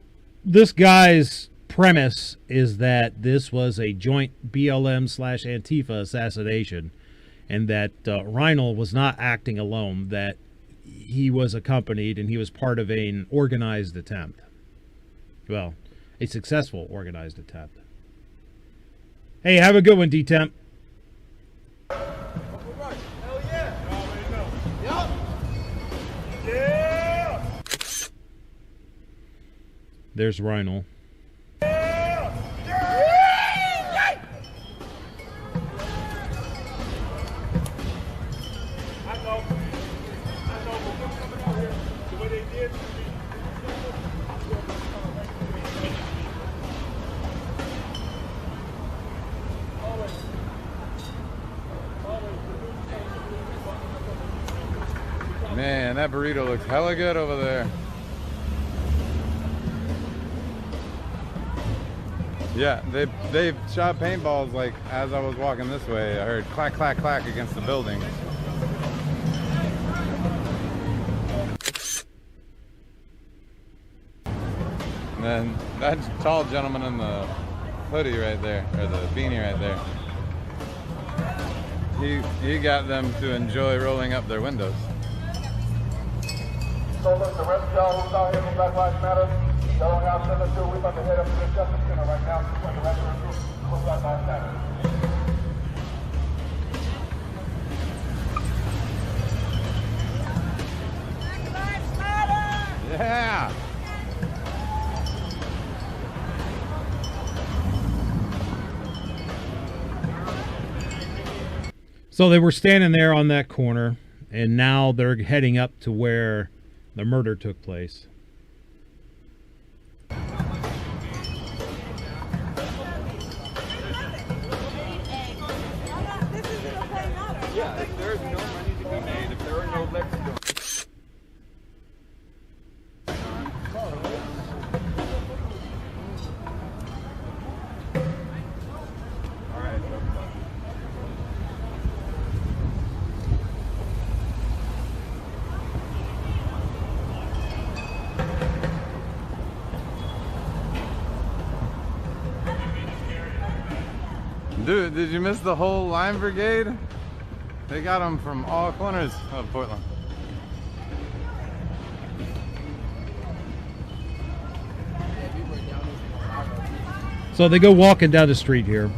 this guy's premise is that this was a joint BLM/Antifa assassination, and that Reinoehl was not acting alone, that he was accompanied and he was part of an organized attempt. Well, a successful organized attempt. Hey, have a good one, D-Temp. Hell yeah. Yeah. There's Reinoehl. Man, that burrito looks hella good over there. Yeah, they shot paintballs like as I was walking this way. I heard clack, clack, clack against the building. And then that tall gentleman in the hoodie right there, or the beanie right there. he got them to enjoy rolling up their windows. So look, the rest of y'all who's out here for Black Lives Matter, y'all don't have nothing to do. We're about to head up to the Justice Center right now to join the rest of the group for Black Lives Matter. Yeah. So they were standing there on that corner, and now they're heading up to where the murder took place. Yeah, if there's no money to be made, if there are no licks to Dude, did you miss the whole line brigade? They got them from all corners of Portland. So they go walking down the street here,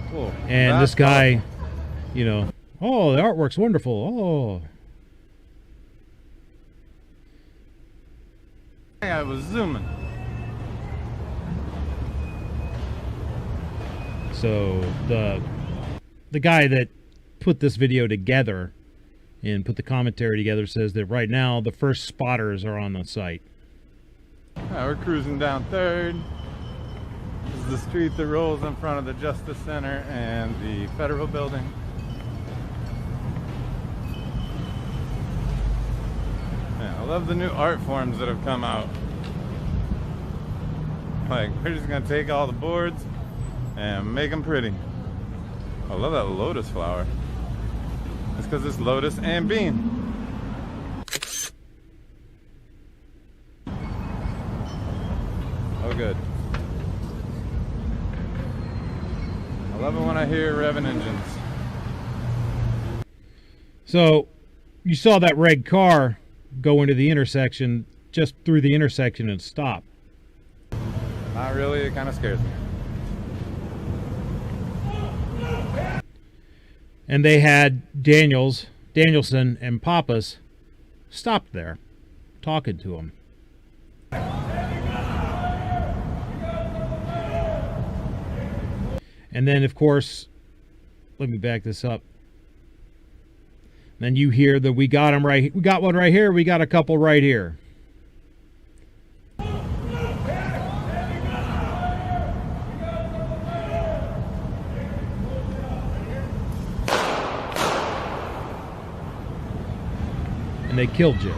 Cool. and That's this guy, awesome. you know, oh, the artwork's wonderful. Oh, I was zooming. so the guy that put this video together and put the commentary together says that right now the first spotters are on the site. Yeah, we're cruising down 3rd. This is the street that rolls in front of the Justice Center and the Federal Building. Yeah, I love the new art forms that have come out. Like, we're just gonna take all the boards and make them pretty. I love that lotus flower. It's because it's lotus and bean. Oh, good. I love it when I hear revving engines. So you saw that red car go into the intersection, just through the intersection and stop. Not really, it kind of scares me. And they had Danielson and Pappas stopped there, talking to him. And then, of course, let me back this up. Then you hear that we got him right. We got one right here. We got a couple right here. And they killed Jay.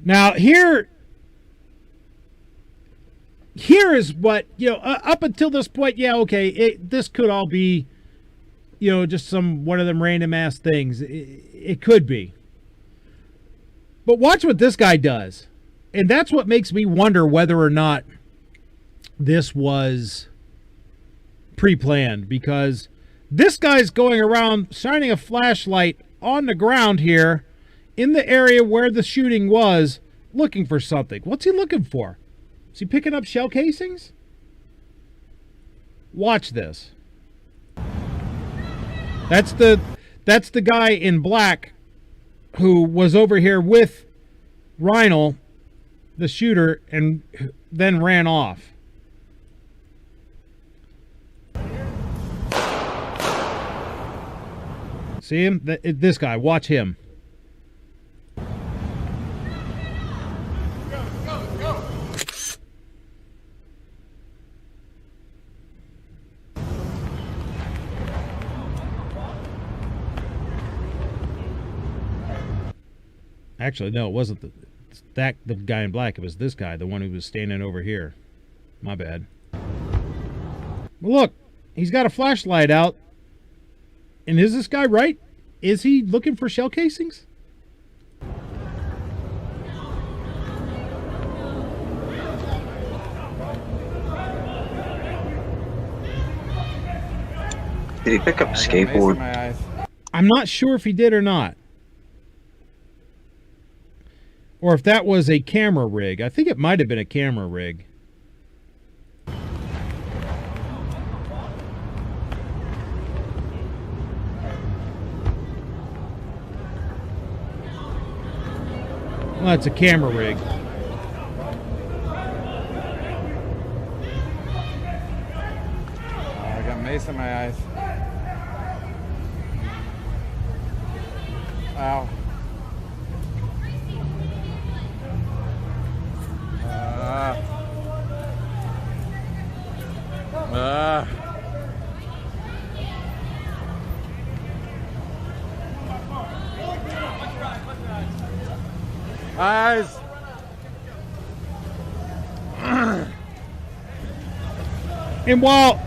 Now here is what, you know, up until this point, yeah, okay, this could all be, you know, just one of them random ass things. It could be. But watch what this guy does. And that's what makes me wonder whether or not this was pre-planned, because this guy's going around shining a flashlight on the ground here in the area where the shooting was, looking for something. What's he looking for? Is he picking up shell casings? Watch this. That's the guy in black who was over here with Reinoehl, the shooter, and then ran off. See him? This guy. Watch him. Actually, no, it wasn't the guy in black. It was this guy, the one who was standing over here. My bad. Well, look, he's got a flashlight out. And is this guy right? Is he looking for shell casings? Did he pick up a I got mace in skateboard? my eyes. I'm not sure if he did or not. Or if that was a camera rig. I think it might have been a camera rig. Well, it's a camera rig. I got mace in my eyes. Ow. Ah. Eyes. And while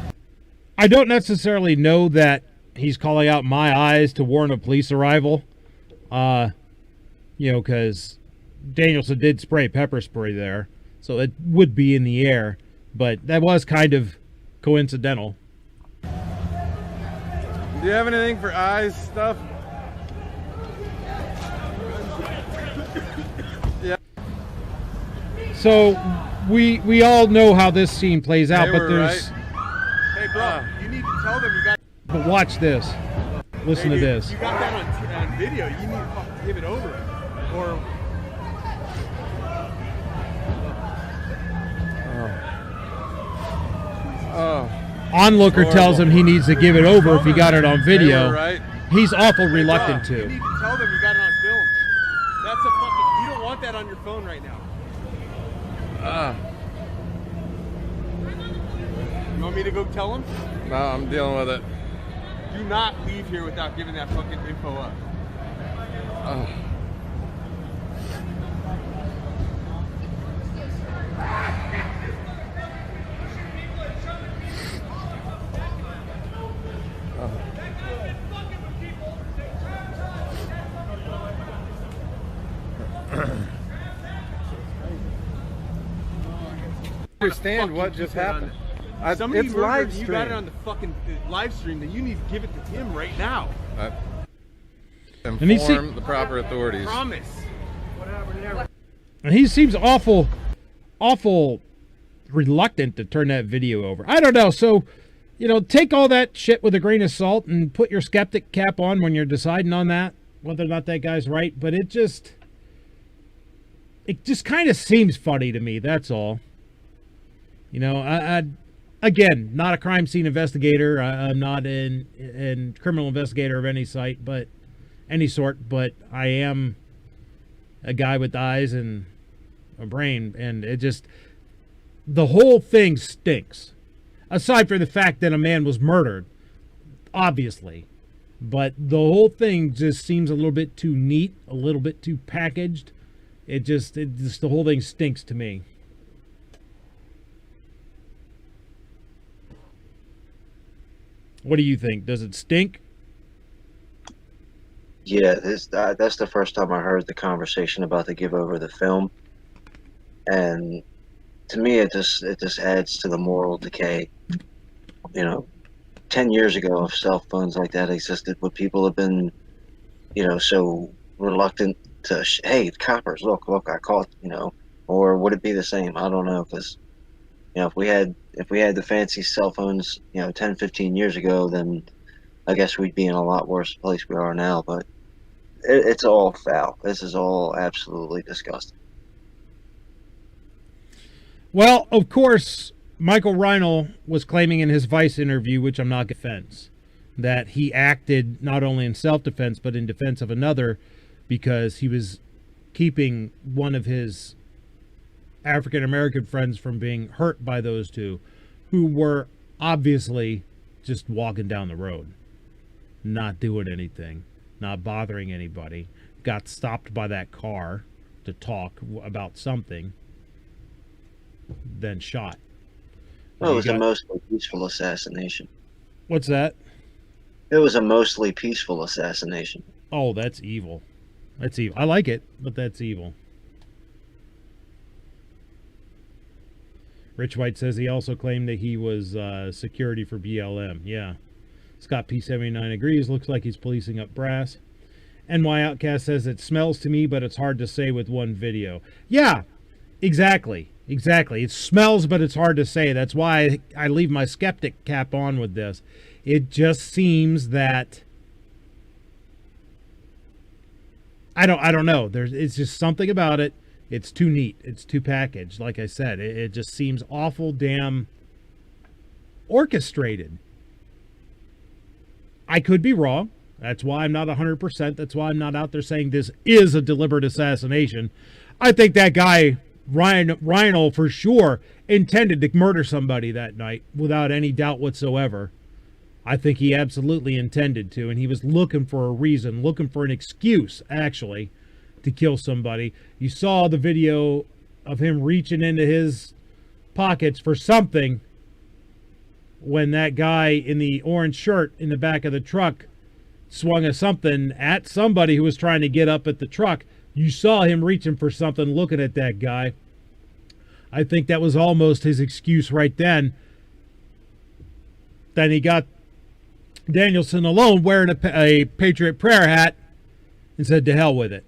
I don't necessarily know that he's calling out my eyes to warn of police arrival, because Danielson did spray pepper spray there, so it would be in the air, but that was kind of coincidental. Do you have anything for eyes stuff? Yeah. So we all know how this scene plays out, They but were there's right. Hey, bro, you need to tell them you got. but watch this. Listen to Hey, dude, this. You got that on video. You need to fucking give it over. Or Oh. Onlooker tells him he needs to give it over if he got it on They video. were right. He's awful reluctant you to. need to tell them you got it on film. That's a fucking. You don't want that on your phone right now. You want me to go tell them? No, I'm dealing with it. Do not leave here without giving that fucking info up. Understand what just happened? Somebody It's murdered live and you got it stream. on the fucking live stream, then you need to give it to him right now. he see- Inform the proper authorities. Promise. And he seems awful reluctant to turn that video over. I don't know. So, take all that shit with a grain of salt and put your skeptic cap on when you're deciding on that, whether or not that guy's right. But it just kind of seems funny to me. That's all. I again, not a crime scene investigator. I'm not an criminal investigator of any sort, but I am a guy with eyes and a brain, and the whole thing stinks. Aside from the fact that a man was murdered, obviously, but the whole thing just seems a little bit too neat, a little bit too packaged. The whole thing stinks to me. What do you think? Does it stink? Yeah, that's the first time I heard the conversation about the give over the film, and to me, it just adds to the moral decay. 10 years ago, if cell phones like that existed, would people have been, so reluctant to, hey, coppers, look, I caught, or would it be the same? I don't know, because, if we had the fancy cell phones, 10, 15 years ago, then I guess we'd be in a lot worse place we are now, but it's all foul. This is all absolutely disgusting. Well, of course, Michael Reinoehl was claiming in his Vice interview, which I'm not defense, that he acted not only in self-defense but in defense of another because he was keeping one of his African-American friends from being hurt by those two, who were obviously just walking down the road, not doing anything, not bothering anybody, got stopped by that car to talk about something, then shot. Well, it was a mostly peaceful assassination. What's that? It was a mostly peaceful assassination. Oh, that's evil. That's evil. I like it, but that's evil. Rich White says he also claimed that he was security for BLM. Yeah. Scott P79 agrees. Looks like he's policing up brass. NY Outcast says it smells to me, but it's hard to say with one video. Yeah, exactly. Exactly. It smells, but it's hard to say. That's why I leave my skeptic cap on with this. It just seems that I don't know. It's just something about it. It's too neat. It's too packaged. Like I said, it just seems awful damn orchestrated. I could be wrong. That's why I'm not 100%. That's why I'm not out there saying this is a deliberate assassination. I think that guy, Reinoehl, for sure, intended to murder somebody that night without any doubt whatsoever. I think he absolutely intended to, and he was looking for a reason, looking for an excuse, actually, to kill somebody. You saw the video of him reaching into his pockets for something when that guy in the orange shirt in the back of the truck swung a something at somebody who was trying to get up at the truck. You saw him reaching for something, looking at that guy. I think that was almost his excuse right then. Then he got Danielson alone wearing a Patriot Prayer hat and said to hell with it.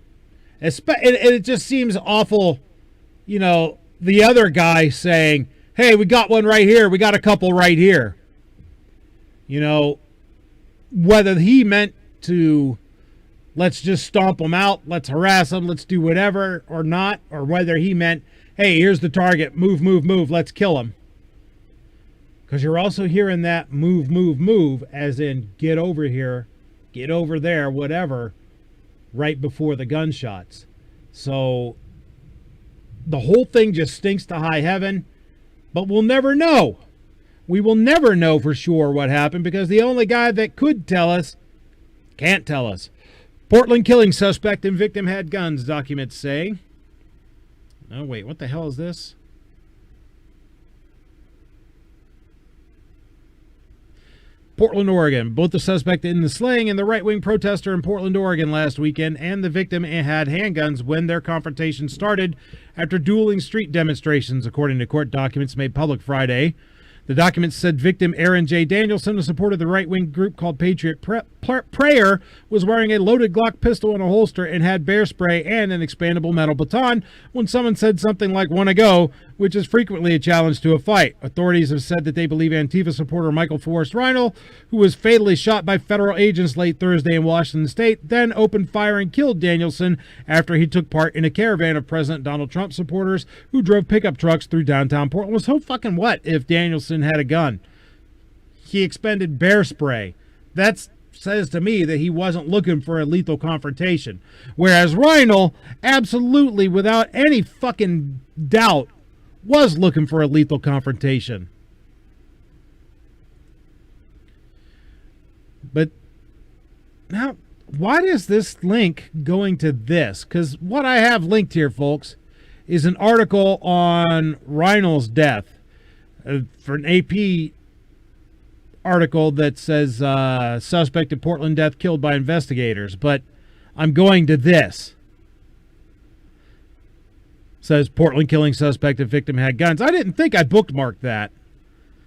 It just seems awful, you know, the other guy saying, hey, we got one right here. We got a couple right here. You know, whether he meant to let's just stomp them out, let's harass them, let's do whatever or not, or whether he meant, hey, here's the target, move, move, move, let's kill him. Because you're also hearing that move, move, move, as in get over here, get over there, whatever, right before the gunshots. So the whole thing just stinks to high heaven, but we'll never know. We will never know for sure what happened because the only guy that could tell us can't tell us. Portland killing suspect and victim had guns, documents say. Oh, wait, what the hell is this? Portland, Oregon. Both the suspect in the slaying and the right-wing protester in Portland, Oregon last weekend and the victim had handguns when their confrontation started after dueling street demonstrations, according to court documents made public Friday. The documents said victim Aaron J. Danielson, a supporter of the right-wing group called Patriot Prayer, was wearing a loaded Glock pistol in a holster and had bear spray and an expandable metal baton when someone said something like, "wanna go," which is frequently a challenge to a fight. Authorities have said that they believe Antifa supporter Michael Forest Reinoehl, who was fatally shot by federal agents late Thursday in Washington state, then opened fire and killed Danielson after he took part in a caravan of President Donald Trump supporters who drove pickup trucks through downtown Portland. Well, so fucking what if Danielson had a gun? He expended bear spray. That says to me that he wasn't looking for a lethal confrontation. Whereas Reinoehl, absolutely, without any fucking doubt, was looking for a lethal confrontation. But now, why is this link going to this? Because what I have linked here, folks, is an article on Reinoehl's death for an AP article that says suspect in Portland death killed by investigators. But I'm going to this. Says Portland killing suspect and victim had guns. I didn't think I bookmarked that.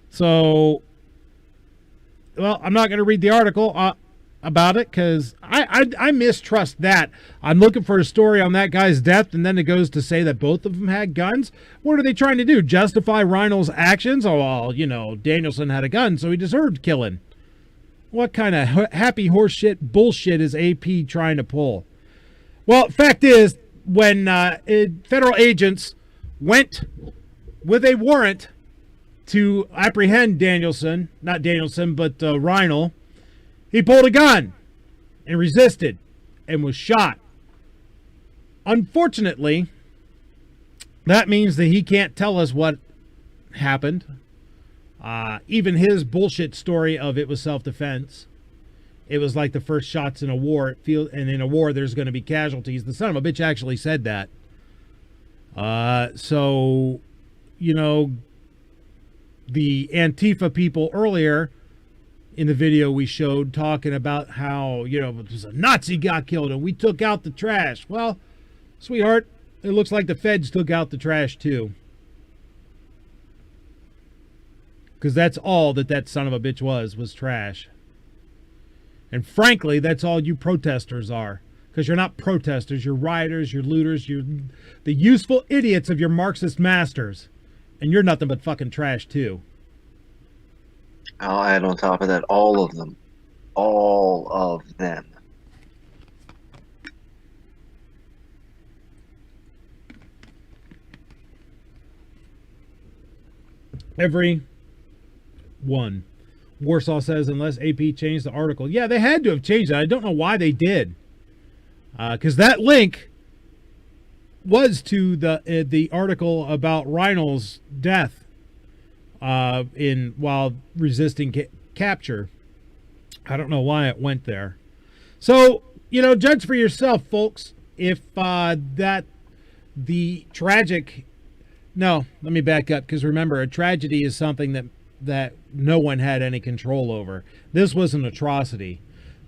So, well, I'm not going to read the article about it because I mistrust that. I'm looking for a story on that guy's death, and then it goes to say that both of them had guns. What are they trying to do? Justify Reinoehl's actions? Oh, well, you know, Danielson had a gun, so he deserved killing. What kind of happy horseshit bullshit is AP trying to pull? Well, fact is, when federal agents went with a warrant to apprehend Danielson, not Danielson, but Reinoehl, he pulled a gun and resisted and was shot. Unfortunately, that means that he can't tell us what happened. Even his bullshit story of it was self-defense. It was like the first shots in a war. And in a war, there's going to be casualties. The son of a bitch actually said that. So, you know, the Antifa people earlier in the video we showed talking about how, you know, it was a Nazi got killed and we took out the trash. Well, sweetheart, it looks like the feds took out the trash too. Because that's all that son of a bitch was trash. And frankly, that's all you protesters are. Because you're not protesters, you're rioters, you're looters, you're the useful idiots of your Marxist masters. And you're nothing but fucking trash, too. I'll add on top of that all of them. All of them. Every one. Warsaw says, unless AP changed the article. Yeah, they had to have changed it. I don't know why they did. Because that link was to the article about Reinoehl's death while resisting capture. I don't know why it went there. So, judge for yourself, folks. If the tragic... No, let me back up, because remember, a tragedy is something that no one had any control over. This was an atrocity.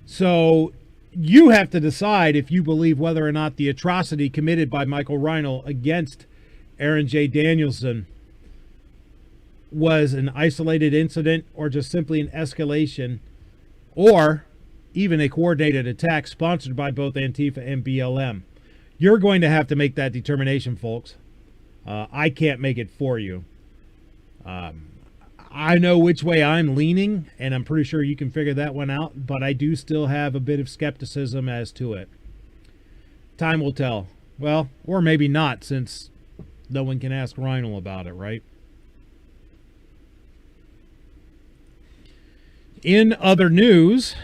So you have to decide if you believe whether or not the atrocity committed by Michael Reinoehl against Aaron J. Danielson was an isolated incident or just simply an escalation or even a coordinated attack sponsored by both Antifa and BLM. You're going to have to make that determination, folks. I can't make it for you. I know which way I'm leaning, and I'm pretty sure you can figure that one out, but I do still have a bit of skepticism as to it. Time will tell. Well, or maybe not, since no one can ask Reinoehl about it, right? In other news,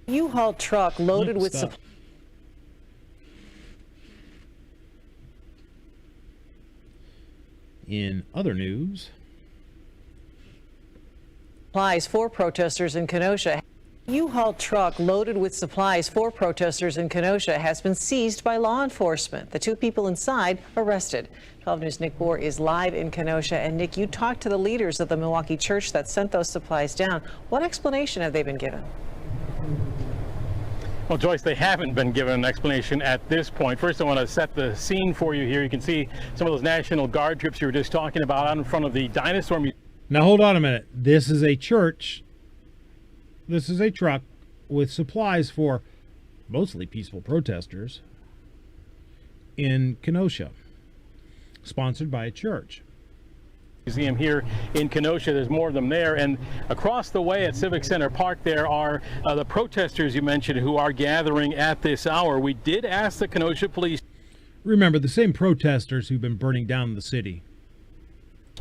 U-Haul truck loaded with supplies. In other news, Supplies for protesters in Kenosha. U-Haul truck loaded with supplies for protesters in Kenosha has been seized by law enforcement. The two people inside arrested. 12 News' Nick Bohr is live in Kenosha. And Nick, you talked to the leaders of the Milwaukee church that sent those supplies down. What explanation have they been given? Well, Joyce, they haven't been given an explanation at this point. First, I want to set the scene for you here. You can see some of those National Guard troops you were just talking about out in front of the Dinosaur Museum. Now, hold on a minute. This is a church. This is a truck with supplies for mostly peaceful protesters in Kenosha, sponsored by a church. Museum here in Kenosha. There's more of them there, and across the way at Civic Center Park there are the protesters you mentioned who are gathering at this hour. We did ask the Kenosha Police Remember, the same protesters who've been burning down the city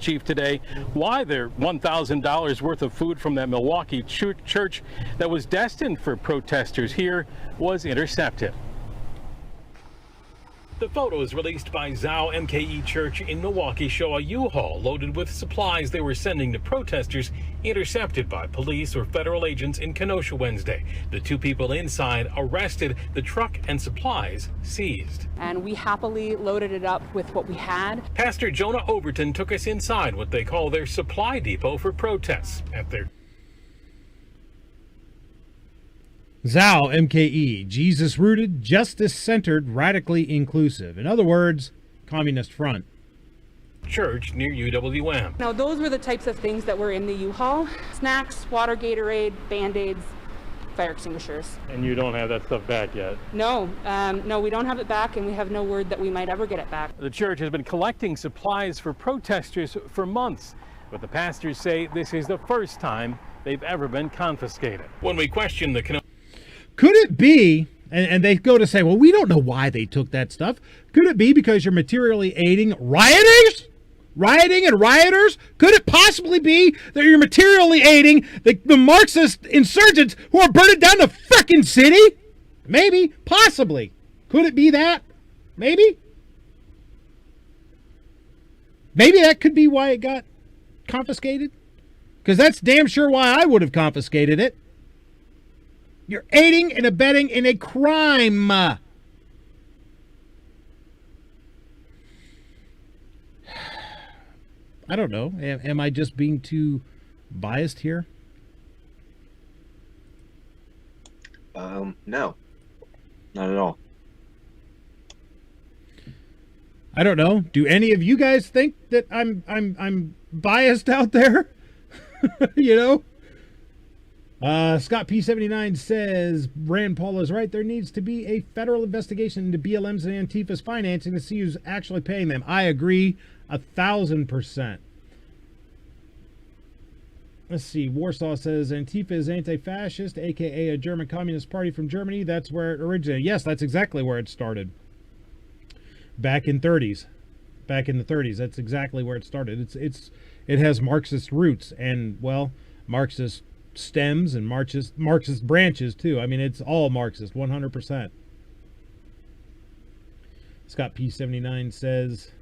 chief today why their $1,000 worth of food from that Milwaukee church that was destined for protesters here was intercepted. The photos released by Zao MKE Church in Milwaukee show a U-Haul loaded with supplies they were sending to protesters intercepted by police or federal agents in Kenosha Wednesday. The two people inside arrested, the truck and supplies seized. And we happily loaded it up with what we had. Pastor Jonah Overton took us inside what they call their supply depot for protests at their Zao MKE, Jesus rooted, justice centered, radically inclusive. In other words, Communist Front. church near UWM. Now, those were the types of things that were in the U-Haul: snacks, water, Gatorade, Band-Aids, fire extinguishers. And you don't have that stuff back yet? No, no, we don't have it back, and we have no word that we might ever get it back. The church has been collecting supplies for protesters for months, but the pastors say this is the first time they've ever been confiscated. When we question the Could it be, and they go to say, well, we don't know why they took that stuff. Could it be because you're materially aiding rioters? Rioting and rioters? Could it possibly be that you're materially aiding the Marxist insurgents who are burning down the frickin' city? Maybe. Possibly. Could it be that? Maybe. Maybe that could be why it got confiscated. Because that's damn sure why I would have confiscated it. You're aiding and abetting in a crime. I don't know. Am I just being too biased here? No. Not at all. I don't know. Do any of you guys think that I'm biased out there? You know? Scott P79 says, Rand Paul is right. There needs to be a federal investigation into BLM's and Antifa's financing to see who's actually paying them. I agree 1,000%. Let's see. Warsaw says, Antifa is anti-fascist, a.k.a. a German communist party from Germany. That's where it originated. Yes, that's exactly where it started. Back in the 30s. That's exactly where it started. It has Marxist roots and, well, Marxist stems and Marxist branches too. I mean, it's all Marxist, 100%. Scott P79 says,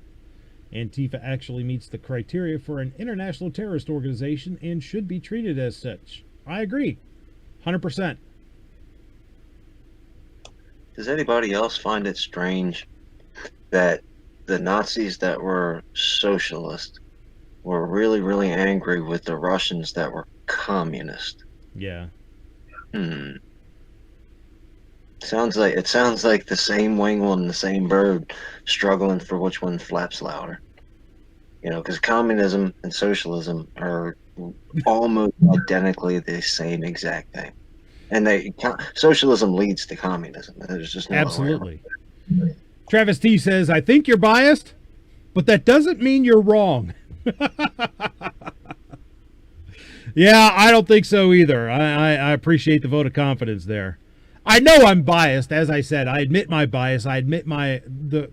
Antifa actually meets the criteria for an international terrorist organization and should be treated as such. I agree, 100%. Does anybody else find it strange that the Nazis that were socialist were really, really angry with the Russians that were communist? Yeah. It sounds like the same wing and the same bird struggling for which one flaps louder. You know, because communism and socialism are almost identically the same exact thing, and socialism leads to communism. There's just no absolutely. Travis T says, I think you're biased, but that doesn't mean you're wrong. Yeah, I don't think so either. I appreciate the vote of confidence there. I know I'm biased, as I said. I admit my bias. I admit the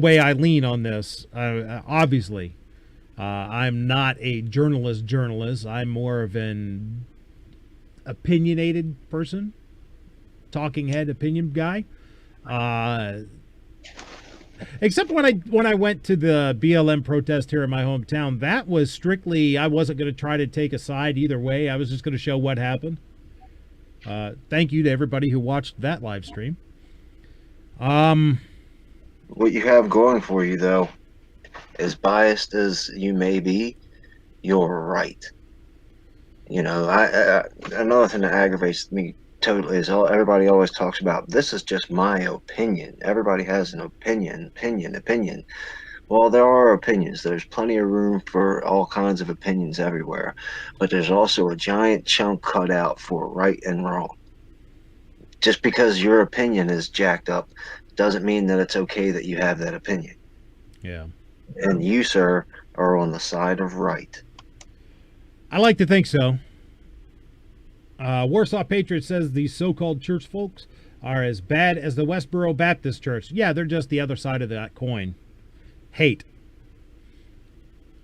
way I lean on this. Obviously, I'm not a journalist. I'm more of an opinionated person, talking head opinion guy. Except when I went to the BLM protest here in my hometown, that was strictly, I wasn't going to try to take a side either way. I was just going to show what happened. Thank you to everybody who watched that live stream. What you have going for you, though, as biased as you may be, you're right. You know, another thing that aggravates me totally is everybody always talks about, this is just my opinion. Everybody has an opinion. Well, there are opinions. There's plenty of room for all kinds of opinions everywhere. But there's also a giant chunk cut out for right and wrong. Just because your opinion is jacked up doesn't mean that it's okay that you have that opinion. Yeah. And you, sir, are on the side of right. I like to think so. Warsaw Patriot says these so-called church folks are as bad as the Westboro Baptist Church. Yeah, they're just the other side of that coin. Hate.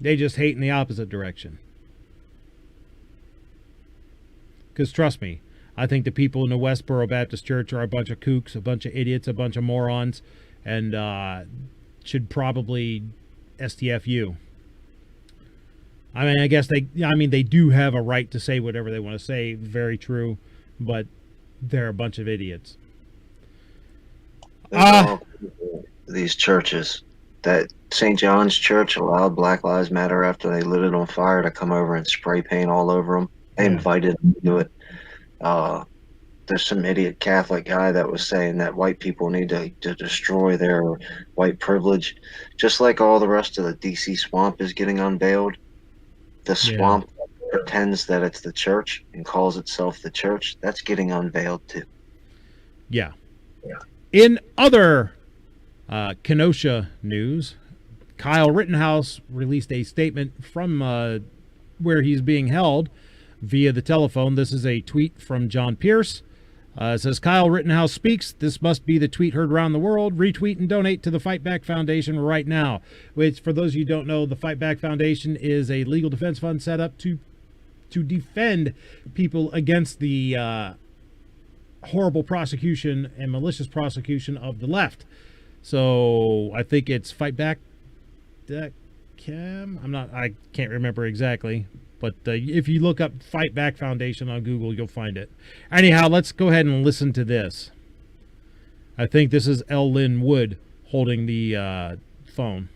They just hate in the opposite direction. Because trust me, I think the people in the Westboro Baptist Church are a bunch of kooks, a bunch of idiots, a bunch of morons, and should probably STFU. I mean, I guess they do have a right to say whatever they want to say. Very true, but they're a bunch of idiots. These churches, that St. John's Church allowed Black Lives Matter after they lit it on fire to come over and spray paint all over them. They invited them to do it. There's some idiot Catholic guy that was saying that white people need to destroy their white privilege, just like all the rest of the DC swamp is getting unveiled. The swamp pretends that it's the church and calls itself the church. That's getting unveiled too. Yeah. In other Kenosha news, Kyle Rittenhouse released a statement from where he's being held via the telephone. This is a tweet from John Pierce. It says, Kyle Rittenhouse speaks. This must be the tweet heard around the world. Retweet and donate to the Fight Back Foundation right now. Which, for those of you who don't know, the Fight Back Foundation is a legal defense fund set up to defend people against the horrible prosecution and malicious prosecution of the left. So I think it's fightback.com. I can't remember exactly. But if you look up Fight Back Foundation on Google, you'll find it. Anyhow, let's go ahead and listen to this. I think this is L. Lynn Wood holding the phone.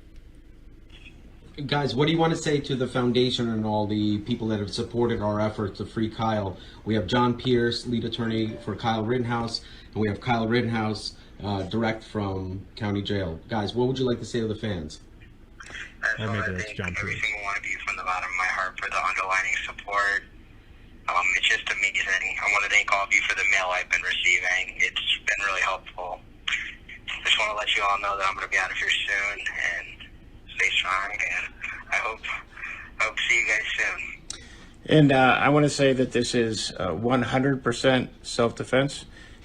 Guys, what do you want to say to the foundation and all the people that have supported our efforts to free Kyle? We have John Pierce, lead attorney for Kyle Rittenhouse, and we have Kyle Rittenhouse, direct from county jail. Guys, what would you like to say to the fans? Or maybe that's John Pierce. Every single one of you from the bottom of my heart for the underlining support. It's just amazing. I want to thank all of you for the mail I've been receiving. It's been really helpful. Just want to let you all know that I'm going to be out of here soon, and stay strong, and I hope to see you guys soon. And I want to say that this is 100% self-defense.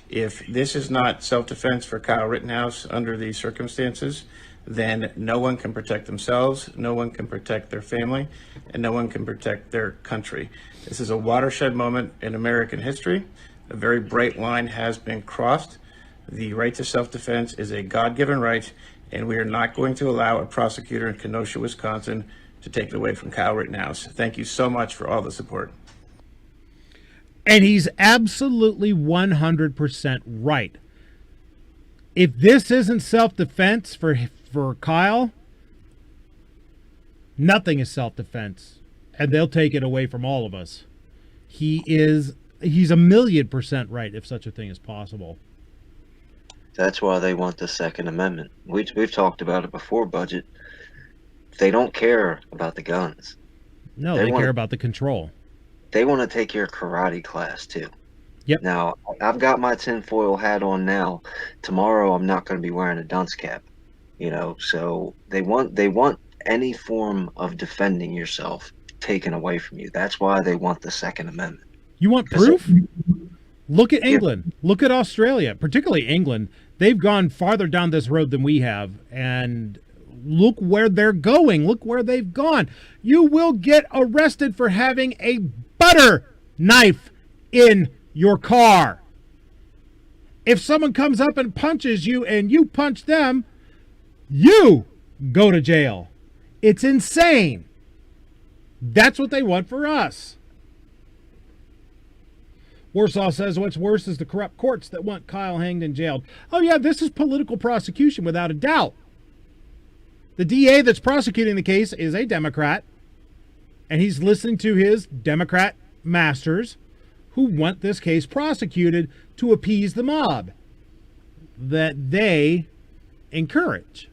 If this is not self-defense for Kyle Rittenhouse under these circumstances, then no one can protect themselves, no one can protect their family, and no one can protect their country. This is a watershed moment in American history. A very bright line has been crossed. The right to self-defense is a God-given right, and we are not going to allow a prosecutor in Kenosha, Wisconsin, to take it away from Kyle Rittenhouse. Thank you so much for all the support. And he's absolutely 100% right. If this isn't self-defense for Kyle, nothing is self-defense, and they'll take it away from all of us. He's 1,000,000% right if such a thing is possible. That's why they want the Second Amendment. We've talked about it before, Budget. They don't care about the guns. No, they care about the control. They want to take your karate class, too. Yep. Now, I've got my tinfoil hat on now. Tomorrow, I'm not going to be wearing a dunce cap. You know, so they want any form of defending yourself taken away from you. That's why they want the Second Amendment. You want proof? Look at England. Look at Australia, particularly England. They've gone farther down this road than we have, and look where they're going. Look where they've gone. You will get arrested for having a butter knife in your car. If someone comes up and punches you and you punch them, you go to jail. It's insane. That's what they want for us. Warsaw says what's worse is the corrupt courts that want Kyle hanged and jailed. Oh, yeah, this is political prosecution without a doubt. The DA that's prosecuting the case is a Democrat, and he's listening to his Democrat masters who want this case prosecuted to appease the mob that they encourage.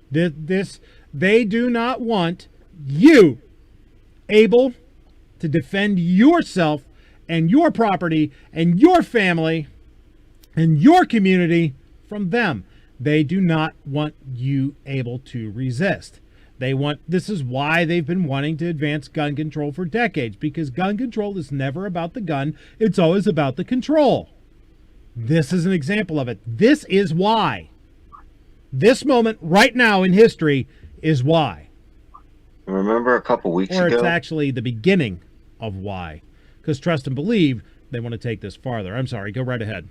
They do not want you able to defend yourself and your property and your family and your community from them. They do not want you able to resist. This is why they've been wanting to advance gun control for decades, because gun control is never about the gun. It's always about the control. This is an example of it. This is why. This moment right now in history is why. Remember a couple weeks ago? Or it's actually the beginning of why. Because trust and believe, they want to take this farther. I'm sorry, go right ahead.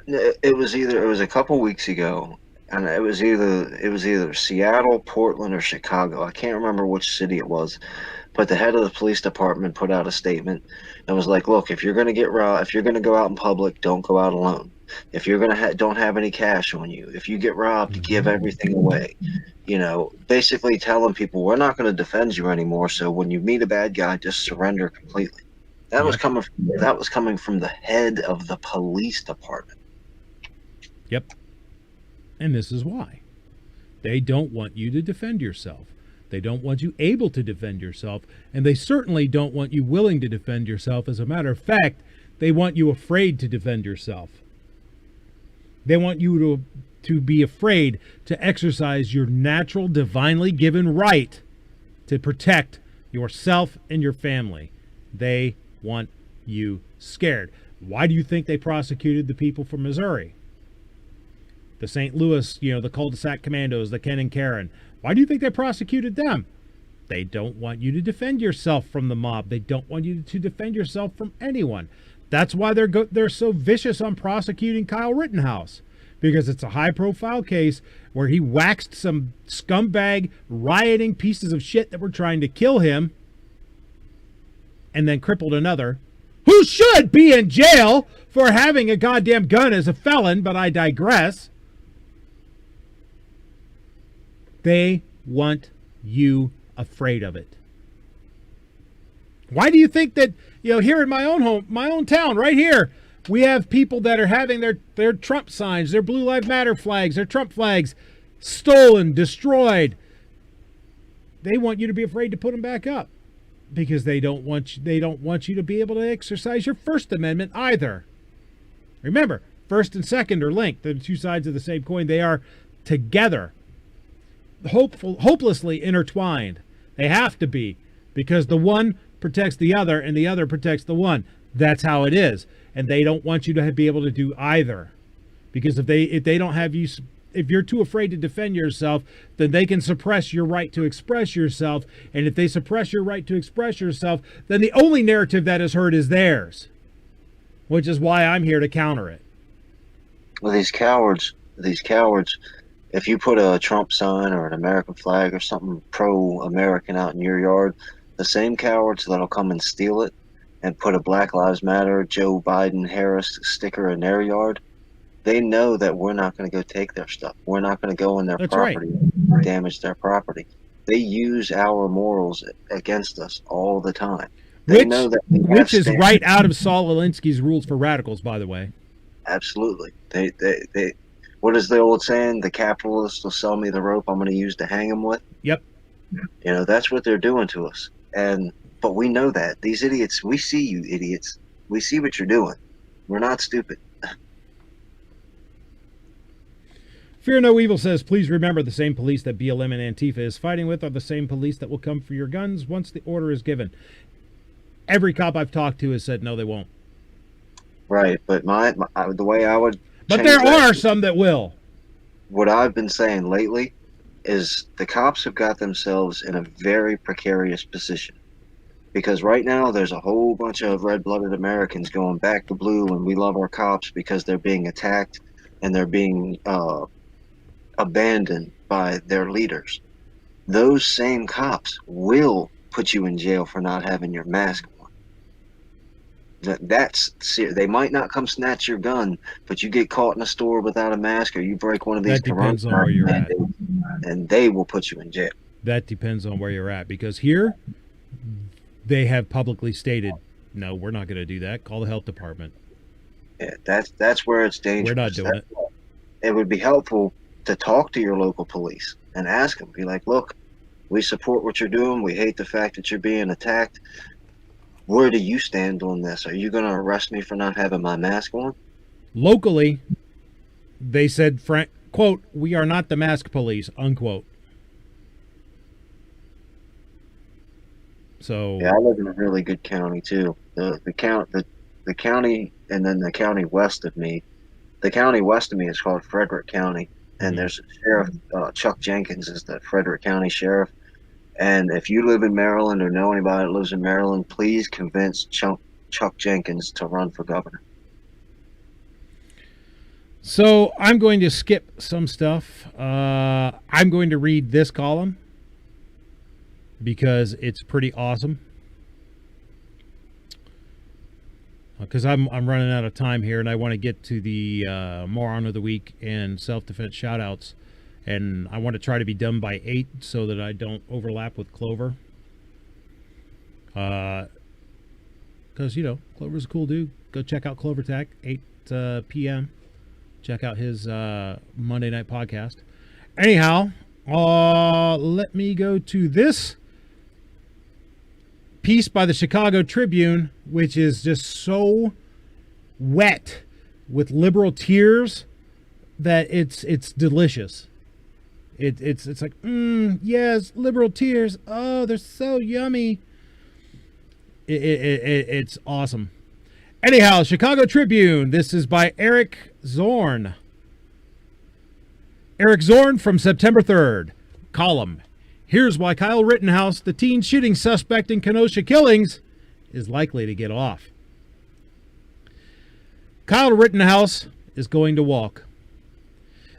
It was a couple weeks ago, and it was either Seattle, Portland, or Chicago. I can't remember which city it was, but the head of the police department put out a statement and was like, "Look, if you're going to get robbed, if you're going to go out in public, don't go out alone. If you're going to don't have any cash on you. If you get robbed, give everything away." You know, basically telling people we're not going to defend you anymore. So when you meet a bad guy, just surrender completely. That was coming from the head of the police department. Yep. And this is why. They don't want you to defend yourself. They don't want you able to defend yourself. And they certainly don't want you willing to defend yourself. As a matter of fact, they want you afraid to defend yourself. They want you to be afraid to exercise your natural, divinely given right to protect yourself and your family. They want you scared. Why do you think they prosecuted the people from Missouri? The St. Louis, the cul-de-sac commandos, the Ken and Karen. Why do you think they prosecuted them? They don't want you to defend yourself from the mob. They don't want you to defend yourself from anyone. That's why they're so vicious on prosecuting Kyle Rittenhouse, because it's a high-profile case where he waxed some scumbag, rioting pieces of shit that were trying to kill him, and then crippled another, who should be in jail for having a goddamn gun as a felon, but I digress. They want you afraid of it. Why do you think that, here in my own town, right here, we have people that are having their Trump signs, their Blue Lives Matter flags, their Trump flags stolen, destroyed. They want you to be afraid to put them back up because they don't want you to be able to exercise your First Amendment either. Remember, First and Second are linked. They're the two sides of the same coin. They are together, hopelessly intertwined. They have to be, because the one protects the other and the other protects the one. That's how it is. And they don't want you to be able to do either, because if they don't have you, if you're too afraid to defend yourself, then they can suppress your right to express yourself. And if they suppress your right to express yourself, then the only narrative that is heard is theirs, which is why I'm here to counter it. Well, these cowards, if you put a Trump sign or an American flag or something pro-American out in your yard, the same cowards that'll come and steal it and put a Black Lives Matter, Joe Biden, Harris sticker in their yard, they know that we're not going to go take their stuff. We're not going to go in their property and damage their property. They use our morals against us all the time. They know that which is right out of Saul Alinsky's Rules for Radicals, by the way. Absolutely. They what is the old saying? The capitalists will sell me the rope I'm going to use to hang them with. Yep. That's what they're doing to us. But we know that. These idiots, we see you idiots. We see what you're doing. We're not stupid. Fear No Evil says, please remember the same police that BLM and Antifa is fighting with are the same police that will come for your guns once the order is given. Every cop I've talked to has said no, they won't. Right, but the way I would... But there are some that will. What I've been saying lately is the cops have got themselves in a very precarious position. Because right now there's a whole bunch of red-blooded Americans going back to blue, and we love our cops because they're being attacked and they're being abandoned by their leaders. Those same cops will put you in jail for not having your mask on. They might not come snatch your gun, but you get caught in a store without a mask, or you break one of these. That depends on where you're at, and they will put you in jail. That depends on where you're at, because here they have publicly stated, no, we're not going to do that. Call the health department. Yeah, that's where it's dangerous. We're not doing it. It would be helpful to talk to your local police and ask them. Be like, look, we support what you're doing. We hate the fact that you're being attacked. Where do you stand on this? Are you going to arrest me for not having my mask on? Locally, they said, quote, we are not the mask police, unquote. So yeah, I live in a really good county too. The county, and then the county west of me. The county west of me is called Frederick County, and there's a sheriff. Chuck Jenkins is the Frederick County sheriff. And if you live in Maryland or know anybody that lives in Maryland, please convince Chuck Jenkins to run for governor. So I'm going to skip some stuff. I'm going to read this column because it's pretty awesome. Because I'm running out of time here, and I want to get to the Moron of the Week and Self-Defense Shoutouts. And I want to try to be done by 8 so that I don't overlap with Clover. Because, Clover's a cool dude. Go check out Clover Tech, 8 p.m. Check out his Monday night podcast. Anyhow, let me go to this piece by the Chicago Tribune, which is just so wet with liberal tears that it's delicious. It's like, yes, liberal tears. Oh, they're so yummy. It's awesome. Anyhow, Chicago Tribune. This is by Eric Zorn. Eric Zorn from September 3rd. Column. Here's why Kyle Rittenhouse, the teen shooting suspect in Kenosha killings, is likely to get off. Kyle Rittenhouse is going to walk.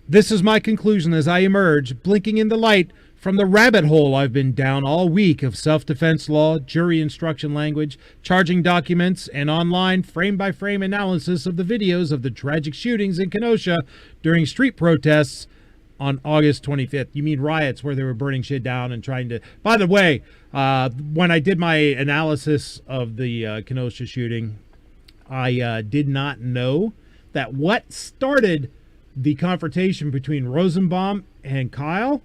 This is my conclusion as I emerge, blinking in the light from the rabbit hole I've been down all week of self-defense law, jury instruction language, charging documents, and online frame-by-frame analysis of the videos of the tragic shootings in Kenosha during street protests on August 25th. You mean riots where they were burning shit down and trying to... By the way, when I did my analysis of the Kenosha shooting, I did not know that what started the confrontation between Rosenbaum and Kyle...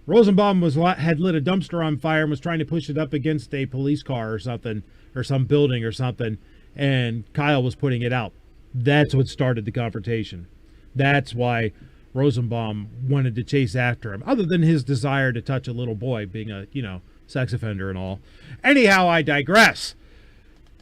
Rosenbaum had lit a dumpster on fire and was trying to push it up against a police car or something, or some building or something, and Kyle was putting it out. That's what started the confrontation. That's why Rosenbaum wanted to chase after him, other than his desire to touch a little boy, being a, sex offender and all. Anyhow, I digress.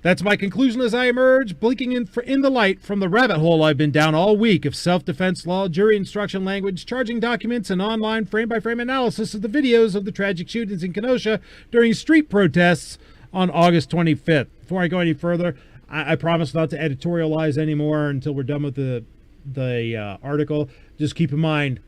That's my conclusion as I emerge, blinking in the light from the rabbit hole I've been down all week of self-defense law, jury instruction language, charging documents, and online frame-by-frame analysis of the videos of the tragic shootings in Kenosha during street protests on August 25th. Before I go any further, I promise not to editorialize anymore until we're done with the article. Just keep in mind,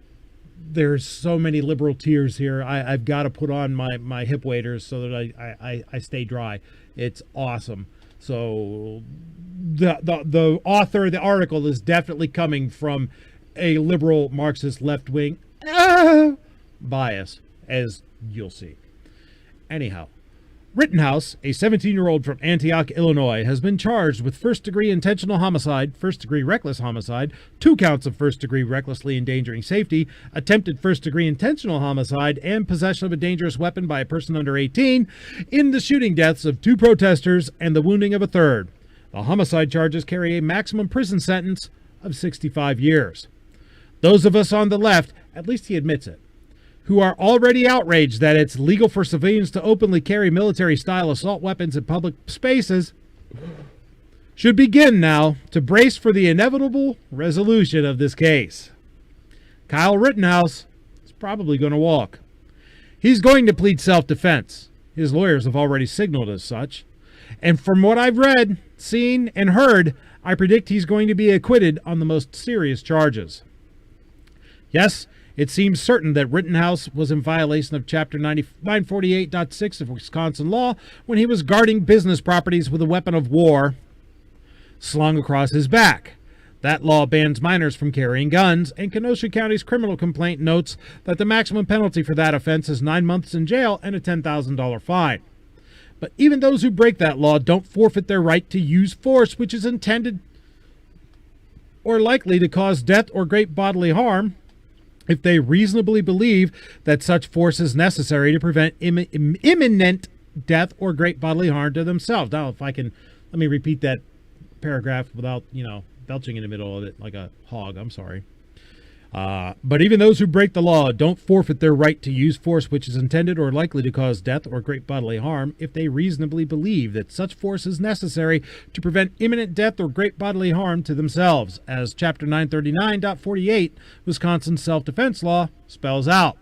there's so many liberal tears here. I've got to put on my hip waders so that I stay dry. It's awesome. So the author of the article is definitely coming from a liberal Marxist left-wing bias, as you'll see. Anyhow, Rittenhouse, a 17-year-old from Antioch, Illinois, has been charged with first-degree intentional homicide, first-degree reckless homicide, 2 counts of first-degree recklessly endangering safety, attempted first-degree intentional homicide, and possession of a dangerous weapon by a person under 18 in the shooting deaths of 2 protesters and the wounding of a third. The homicide charges carry a maximum prison sentence of 65 years. Those of us on the left, at least he admits it, who are already outraged that it's legal for civilians to openly carry military-style assault weapons in public spaces, should begin now to brace for the inevitable resolution of this case. Kyle Rittenhouse is probably going to walk. He's going to plead self-defense. His lawyers have already signaled as such. And from what I've read, seen, and heard, I predict he's going to be acquitted on the most serious charges. Yes, it seems certain that Rittenhouse was in violation of Chapter 948.6 of Wisconsin law when he was guarding business properties with a weapon of war slung across his back. That law bans minors from carrying guns, and Kenosha County's criminal complaint notes that the maximum penalty for that offense is 9 months in jail and a $10,000 fine. But even those who break that law don't forfeit their right to use force, which is intended or likely to cause death or great bodily harm, if they reasonably believe that such force is necessary to prevent imminent death or great bodily harm to themselves. Now, let me repeat that paragraph without, belching in the middle of it like a hog. I'm sorry. But even those who break the law don't forfeit their right to use force which is intended or likely to cause death or great bodily harm if they reasonably believe that such force is necessary to prevent imminent death or great bodily harm to themselves, as Chapter 939.48 Wisconsin self-defense law spells out.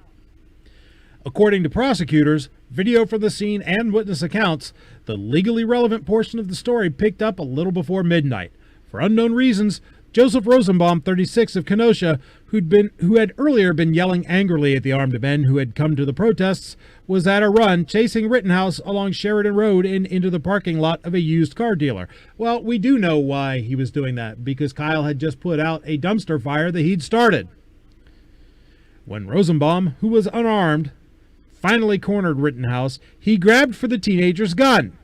According to prosecutors, video from the scene and witness accounts, the legally relevant portion of the story picked up a little before midnight. For unknown reasons, Joseph Rosenbaum, 36, of Kenosha, who had earlier been yelling angrily at the armed men who had come to the protests, was at a run chasing Rittenhouse along Sheridan Road and into the parking lot of a used car dealer. Well, we do know why he was doing that, because Kyle had just put out a dumpster fire that he'd started. When Rosenbaum, who was unarmed, finally cornered Rittenhouse, he grabbed for the teenager's gun.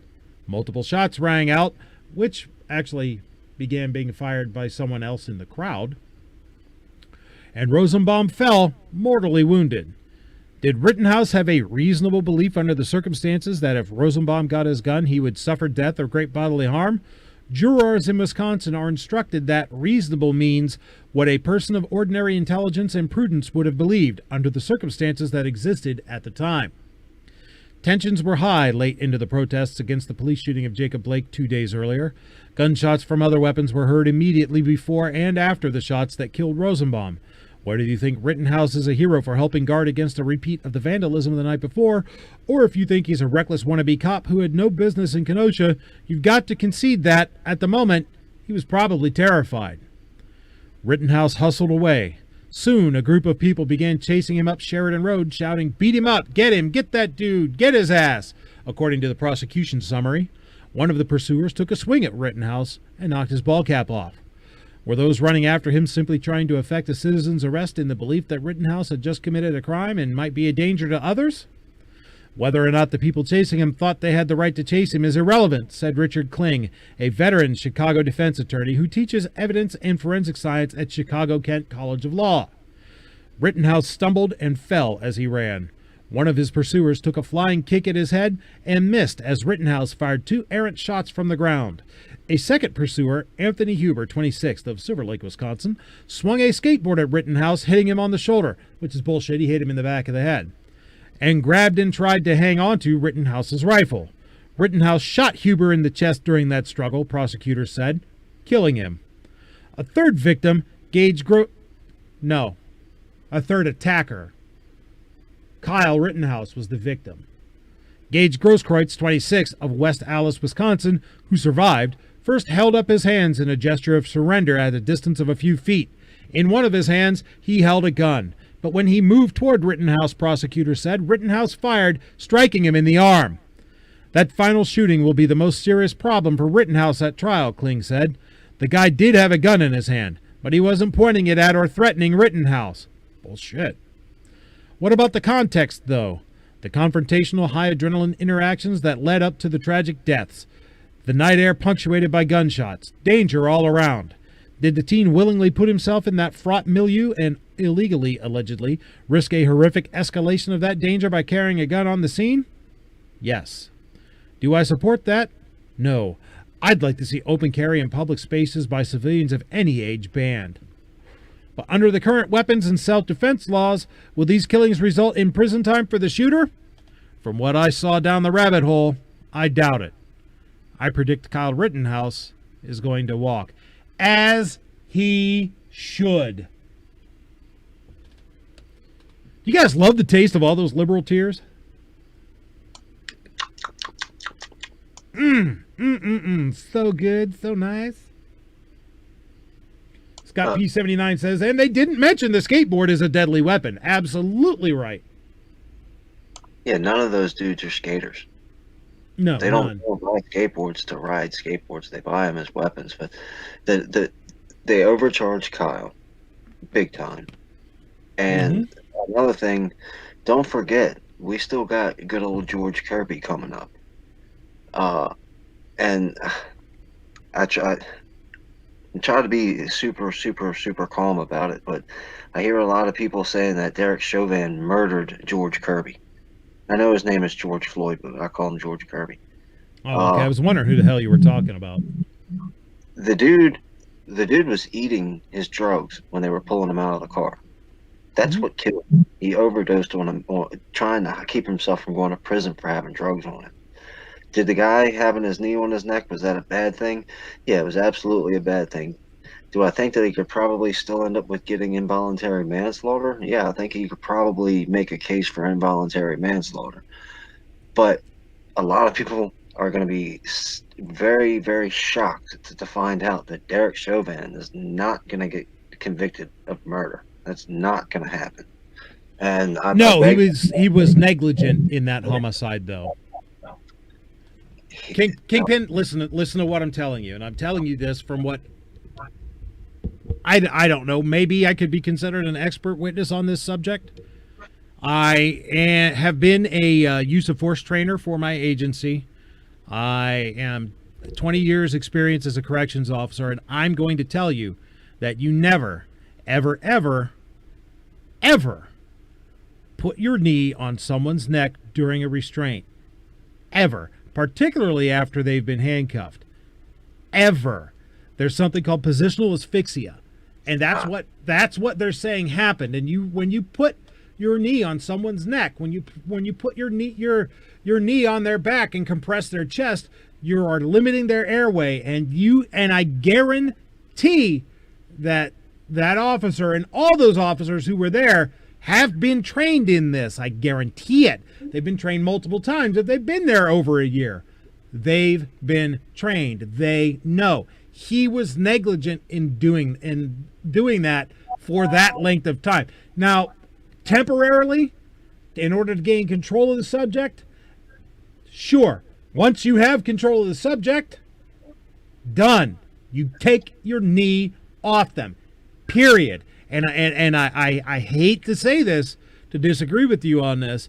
Multiple shots rang out, which actually began being fired by someone else in the crowd, and Rosenbaum fell, mortally wounded. Did Rittenhouse have a reasonable belief under the circumstances that if Rosenbaum got his gun, he would suffer death or great bodily harm? Jurors in Wisconsin are instructed that reasonable means what a person of ordinary intelligence and prudence would have believed under the circumstances that existed at the time. Tensions were high late into the protests against the police shooting of Jacob Blake 2 days earlier. Gunshots from other weapons were heard immediately before and after the shots that killed Rosenbaum. Whether you think Rittenhouse is a hero for helping guard against a repeat of the vandalism the night before, or if you think he's a reckless wannabe cop who had no business in Kenosha, you've got to concede that, at the moment, he was probably terrified. Rittenhouse hustled away. Soon, a group of people began chasing him up Sheridan Road, shouting, "Beat him up! Get him! Get that dude! Get his ass!" According to the prosecution summary, one of the pursuers took a swing at Rittenhouse and knocked his ball cap off. Were those running after him simply trying to effect a citizen's arrest in the belief that Rittenhouse had just committed a crime and might be a danger to others? Whether or not the people chasing him thought they had the right to chase him is irrelevant, said Richard Kling, a veteran Chicago defense attorney who teaches evidence and forensic science at Chicago-Kent College of Law. Rittenhouse stumbled and fell as he ran. One of his pursuers took a flying kick at his head and missed as Rittenhouse fired 2 errant shots from the ground. A second pursuer, Anthony Huber, 26th, of Silver Lake, Wisconsin, swung a skateboard at Rittenhouse, hitting him on the shoulder, which is bullshit. He hit him in the back of the head, and grabbed and tried to hang on to Rittenhouse's rifle. Rittenhouse shot Huber in the chest during that struggle, prosecutors said, killing him. A third victim, a third attacker, Kyle Rittenhouse, was the victim. Gage Grosskreutz, 26, of West Allis, Wisconsin, who survived, first held up his hands in a gesture of surrender at a distance of a few feet. In one of his hands, he held a gun. But when he moved toward Rittenhouse, prosecutors said, Rittenhouse fired, striking him in the arm. That final shooting will be the most serious problem for Rittenhouse at trial, Kling said. The guy did have a gun in his hand, but he wasn't pointing it at or threatening Rittenhouse. Bullshit. What about the context, though? The confrontational high adrenaline interactions that led up to the tragic deaths. The night air punctuated by gunshots. Danger all around. Did the teen willingly put himself in that fraught milieu and illegally, allegedly, risk a horrific escalation of that danger by carrying a gun on the scene? Yes. Do I support that? No. I'd like to see open carry in public spaces by civilians of any age banned. But under the current weapons and self-defense laws, will these killings result in prison time for the shooter? From what I saw down the rabbit hole, I doubt it. I predict Kyle Rittenhouse is going to walk. As he should. You guys love the taste of all those liberal tears? So good, so nice. Scott P79 says, and they didn't mention the skateboard is a deadly weapon. Absolutely right. Yeah, none of those dudes are skaters. No, they don't buy skateboards to ride skateboards. They buy them as weapons. But they overcharge Kyle big time. And another thing, don't forget, we still got good old George Kirby coming up. And I try to be super calm about it, but I hear a lot of people saying that Derek Chauvin murdered George Kirby. I know his name is George Floyd, but I call him George Kirby. Oh, okay. I was wondering who the hell you were talking about. The dude was eating his drugs when they were pulling him out of the car. That's what killed him. He overdosed on him, trying to keep himself from going to prison for having drugs on him. Did the guy having his knee on his neck, was that a bad thing? Yeah, it was absolutely a bad thing. Do I think that he could probably still end up with getting involuntary manslaughter? Yeah, I think he could probably make a case for involuntary manslaughter. But a lot of people are going to be very, very shocked to find out that Derek Chauvin is not going to get convicted of murder. That's not going to happen. And he was negligent in that homicide, though. Kingpin, listen to what I'm telling you, and I'm telling you this from what I don't know. Maybe I could be considered an expert witness on this subject. I have been a use of force trainer for my agency. I am 20 years experience as a corrections officer, and I'm going to tell you that you never, ever, ever, ever put your knee on someone's neck during a restraint. Ever. Particularly after they've been handcuffed. Ever. There's something called positional asphyxia. And that's what they're saying happened. And when you put your knee on someone's neck, when you put your knee on their back and compress their chest, you are limiting their airway, and I guarantee that officer and all those officers who were there have been trained in this. I guarantee it. They've been trained multiple times. If they've been there over a year, they've been trained. They know. He was negligent in doing that for that length of time. Now, temporarily, in order to gain control of the subject, sure. Once you have control of the subject, done. You take your knee off them. Period. And I hate to say this, to disagree with you on this.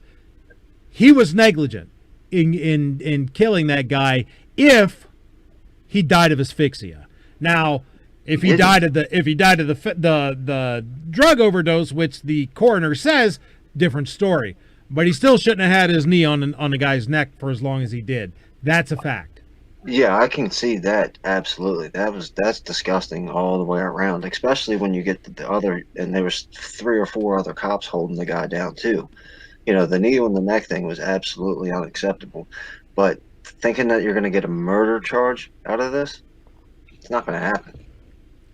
He was negligent in killing that guy if he died of asphyxia. Now, if he died of the drug overdose, which the coroner says, different story. But he still shouldn't have had his knee on the guy's neck for as long as he did. That's a fact. Yeah, I can see that, absolutely. That's disgusting all the way around, especially when you get the other, and there was 3 or 4 other cops holding the guy down too. You know, the knee on the neck thing was absolutely unacceptable. But thinking that you're going to get a murder charge out of this, it's not going to happen.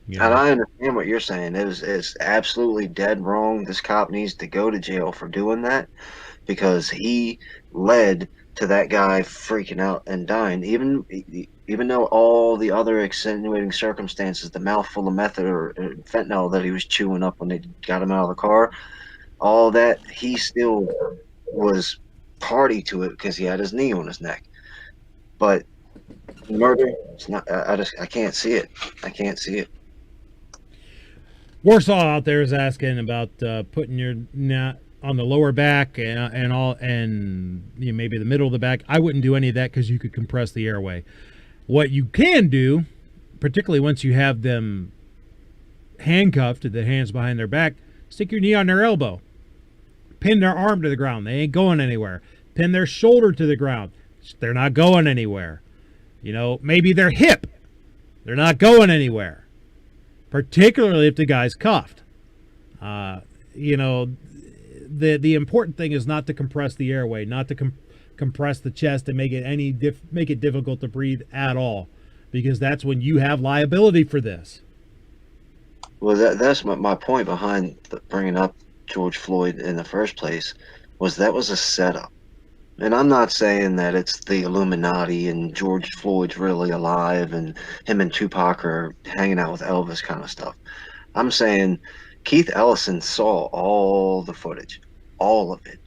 Yeah. And I understand what you're saying. It's absolutely dead wrong. This cop needs to go to jail for doing that, because he led to that guy freaking out and dying, even though all the other extenuating circumstances, the mouthful of meth or fentanyl that he was chewing up when they got him out of the car, all that, he still was party to it because he had his knee on his neck. But murder, it's not. I can't see it. I can't see it. Warsaw out there is asking about putting your knot on the lower back and all, and you know, maybe the middle of the back. I wouldn't do any of that because you could compress the airway. What you can do, particularly once you have them handcuffed to the hands behind their back, stick your knee on their elbow. Pin their arm to the ground. They ain't going anywhere. Pin their shoulder to the ground. They're not going anywhere. You know, maybe their hip. They're not going anywhere. Particularly if the guy's cuffed. You know, the important thing is not to compress the airway, not to compress the chest and make it difficult to breathe at all, because that's when you have liability for this. Well, that's my point behind bringing up George Floyd in the first place, that was a setup. And I'm not saying that it's the Illuminati and George Floyd's really alive and him and Tupac are hanging out with Elvis kind of stuff. I'm saying Keith Ellison saw all the footage, all of it.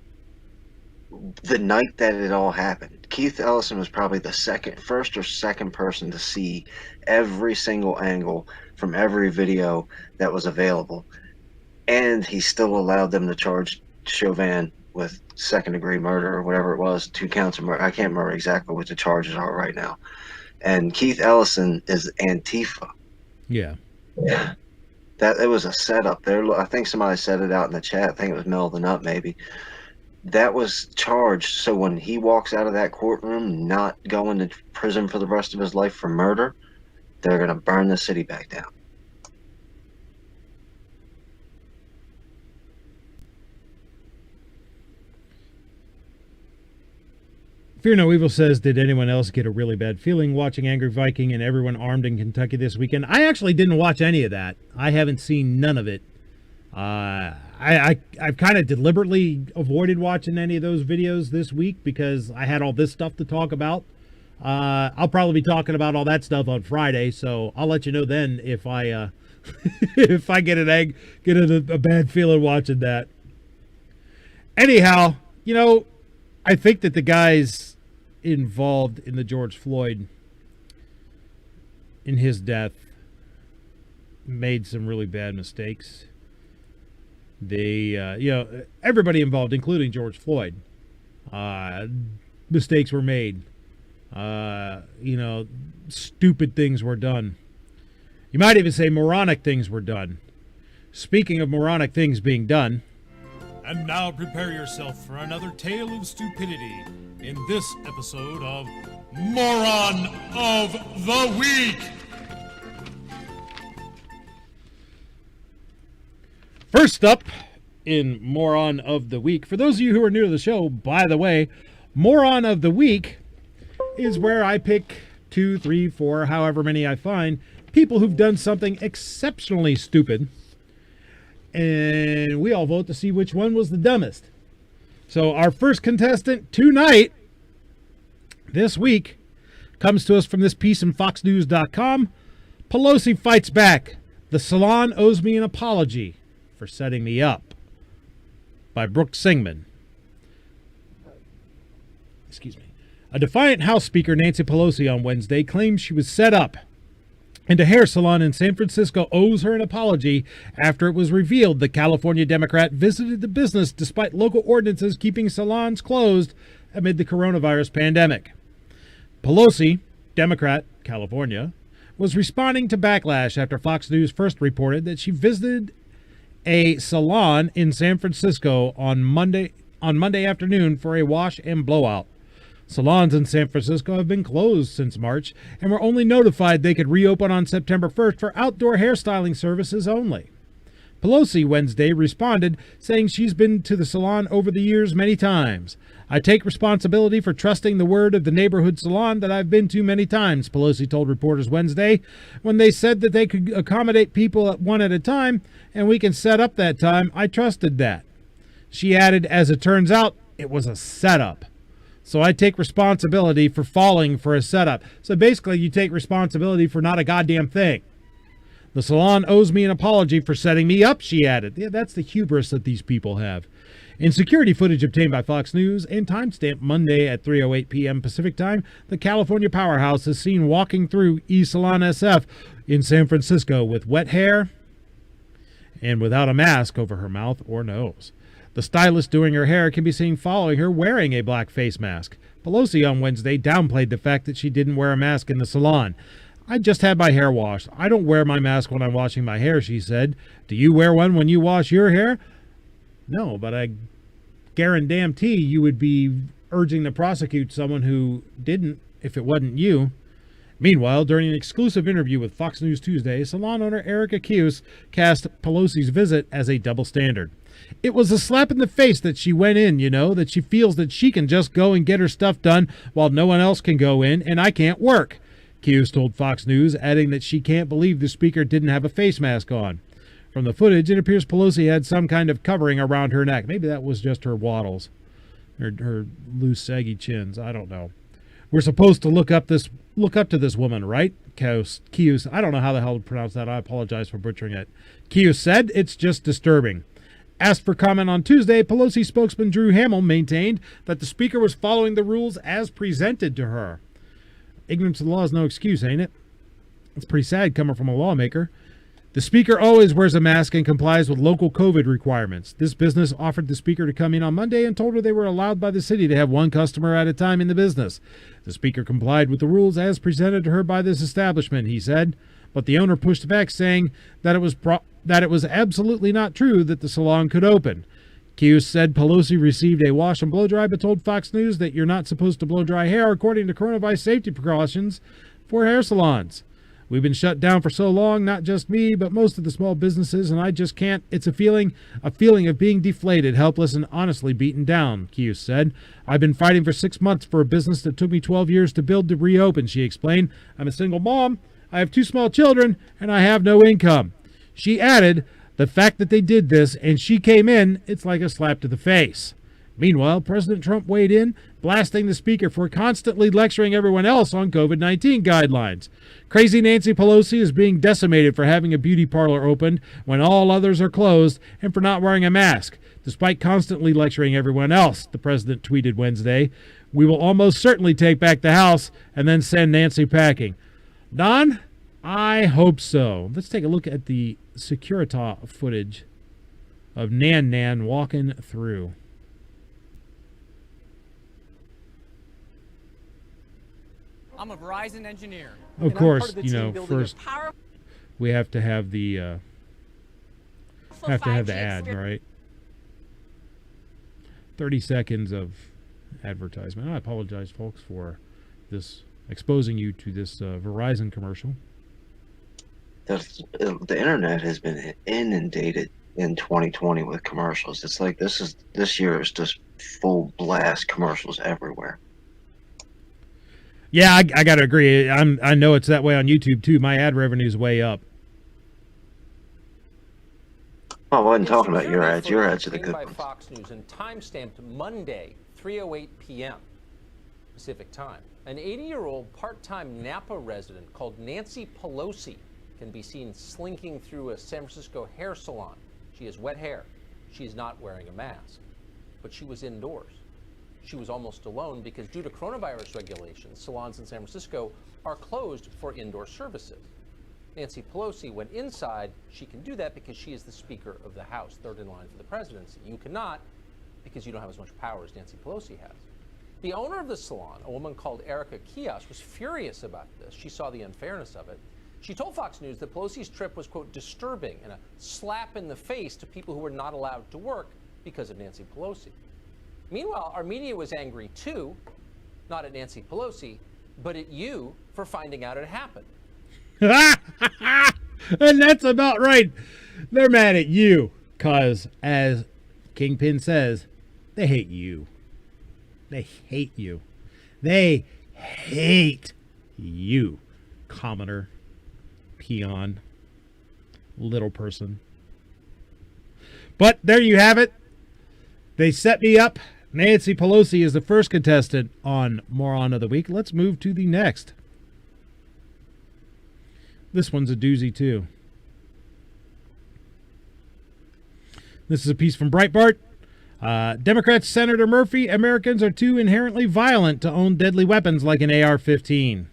The night that it all happened, Keith Ellison was probably the first or second person to see every single angle from every video that was available. And he still allowed them to charge Chauvin with second-degree murder or whatever it was, 2 counts of murder. I can't remember exactly what the charges are right now. And Keith Ellison is Antifa. Yeah. That it was a setup there. I think somebody said it out in the chat. I think it was Melvin Up maybe. That was charged. So when he walks out of that courtroom, not going to prison for the rest of his life for murder, they're going to burn the city back down. Fear No Evil says, did anyone else get a really bad feeling watching Angry Viking and everyone armed in Kentucky this weekend? I actually didn't watch any of that. I haven't seen none of it. I've kind of deliberately avoided watching any of those videos this week because I had all this stuff to talk about. I'll probably be talking about all that stuff on Friday, so I'll let you know then if I if I get a bad feeling watching that. Anyhow, you know, I think that the guys involved in the George Floyd, in his death, made some really bad mistakes. They, you know, everybody involved, including George Floyd, mistakes were made. You know, stupid things were done. You might even say moronic things were done. Speaking of moronic things being done. And now prepare yourself for another tale of stupidity in this episode of Moron of the Week. First up in Moron of the Week, for those of you who are new to the show, by the way, Moron of the Week is where I pick 2, 3, 4, however many I find, people who've done something exceptionally stupid, and we all vote to see which one was the dumbest. So our first contestant tonight, this week, comes to us from this piece in FoxNews.com. Pelosi fights back. The salon owes me an apology for setting me up. By Brooke Singman. Excuse me. A defiant House Speaker, Nancy Pelosi, on Wednesday claimed she was set up And a hair salon in San Francisco owes her an apology after it was revealed the California Democrat visited the business despite local ordinances keeping salons closed amid the coronavirus pandemic. Pelosi, Democrat, California, was responding to backlash after Fox News first reported that she visited a salon in San Francisco on Monday afternoon for a wash and blowout. Salons in San Francisco have been closed since March and were only notified they could reopen on September 1st for outdoor hairstyling services only. Pelosi Wednesday responded, saying she's been to the salon over the years many times. I take responsibility for trusting the word of the neighborhood salon that I've been to many times, Pelosi told reporters Wednesday, when they said that they could accommodate people one at a time and we can set up that time. I trusted that. She added, as it turns out, it was a setup. So I take responsibility for falling for a setup. So basically, you take responsibility for not a goddamn thing. The salon owes me an apology for setting me up, she added. Yeah, that's the hubris that these people have. In security footage obtained by Fox News and timestamped Monday at 3:08 p.m. Pacific Time, the California powerhouse is seen walking through E-Salon SF in San Francisco with wet hair and without a mask over her mouth or nose. The stylist doing her hair can be seen following her wearing a black face mask. Pelosi on Wednesday downplayed the fact that she didn't wear a mask in the salon. I just had my hair washed. I don't wear my mask when I'm washing my hair, she said. Do you wear one when you wash your hair? No, but I guarantee you would be urging to prosecute someone who didn't if it wasn't you. Meanwhile, during an exclusive interview with Fox News Tuesday, salon owner Erica Cuse cast Pelosi's visit as a double standard. It was a slap in the face that she went in, that she feels that she can just go and get her stuff done while no one else can go in, and I can't work, Cuse told Fox News, adding that she can't believe the speaker didn't have a face mask on. From the footage, it appears Pelosi had some kind of covering around her neck. Maybe that was just her wattles, her loose, saggy chins. I don't know. We're supposed to look up to this woman, right? Cuse. I don't know how the hell to pronounce that. I apologize for butchering it. Cuse said it's just disturbing. Asked for comment on Tuesday, Pelosi spokesman Drew Hamill maintained that the speaker was following the rules as presented to her. Ignorance of the law is no excuse, ain't it? It's pretty sad coming from a lawmaker. The speaker always wears a mask and complies with local COVID requirements. This business offered the speaker to come in on Monday and told her they were allowed by the city to have one customer at a time in the business. The speaker complied with the rules as presented to her by this establishment, he said. But the owner pushed back, saying that it was absolutely not true that the salon could open. Cuse said Pelosi received a wash and blow dry, but told Fox News that you're not supposed to blow dry hair according to coronavirus safety precautions for hair salons. We've been shut down for so long, not just me, but most of the small businesses, and I just can't. It's a feeling of being deflated, helpless, and honestly beaten down, Cuse said. I've been fighting for 6 months for a business that took me 12 years to build to reopen, she explained. I'm a single mom. I have 2 small children, and I have no income. She added, the fact that they did this and she came in, it's like a slap to the face. Meanwhile, President Trump weighed in, blasting the speaker for constantly lecturing everyone else on COVID-19 guidelines. Crazy Nancy Pelosi is being decimated for having a beauty parlor opened when all others are closed and for not wearing a mask, despite constantly lecturing everyone else, the president tweeted Wednesday. We will almost certainly take back the House and then send Nancy packing. Don, I hope so. Let's take a look at the Securitas footage of Nan walking through. I'm a Verizon engineer. Of course, first we have to have the ad, right? 30 seconds of advertisement. I apologize, folks, for this exposing you to this Verizon commercial. The internet has been inundated in 2020 with commercials. It's like this year is just full blast commercials everywhere. Yeah, I got to agree. I know it's that way on YouTube too. My ad revenue is way up. Oh, I wasn't talking about your ads. Your ads are the good by ones. Fox News and timestamped Monday, 3:08 p.m. Pacific Time. An 80-year-old part-time Napa resident called Nancy Pelosi can be seen slinking through a San Francisco hair salon. She has wet hair. She's not wearing a mask, but she was indoors. She was almost alone because due to coronavirus regulations, salons in San Francisco are closed for indoor services. Nancy Pelosi went inside. She can do that because she is the Speaker of the House, third in line for the presidency. You cannot because you don't have as much power as Nancy Pelosi has. The owner of the salon, a woman called Erica Kios, was furious about this. She saw the unfairness of it. She told Fox News that Pelosi's trip was, quote, disturbing and a slap in the face to people who were not allowed to work because of Nancy Pelosi. Meanwhile, our media was angry too, not at Nancy Pelosi, but at you for finding out it happened. And that's about right. They're mad at you because, as Kingpin says, they hate you. They hate you. They hate you, commoner, peon, little person. But there you have it. They set me up. Nancy Pelosi is the first contestant on Moron of the Week. Let's move to the next. This one's a doozy, too. This is a piece from Breitbart. Democrat Senator Murphy, Americans are too inherently violent to own deadly weapons like an AR-15.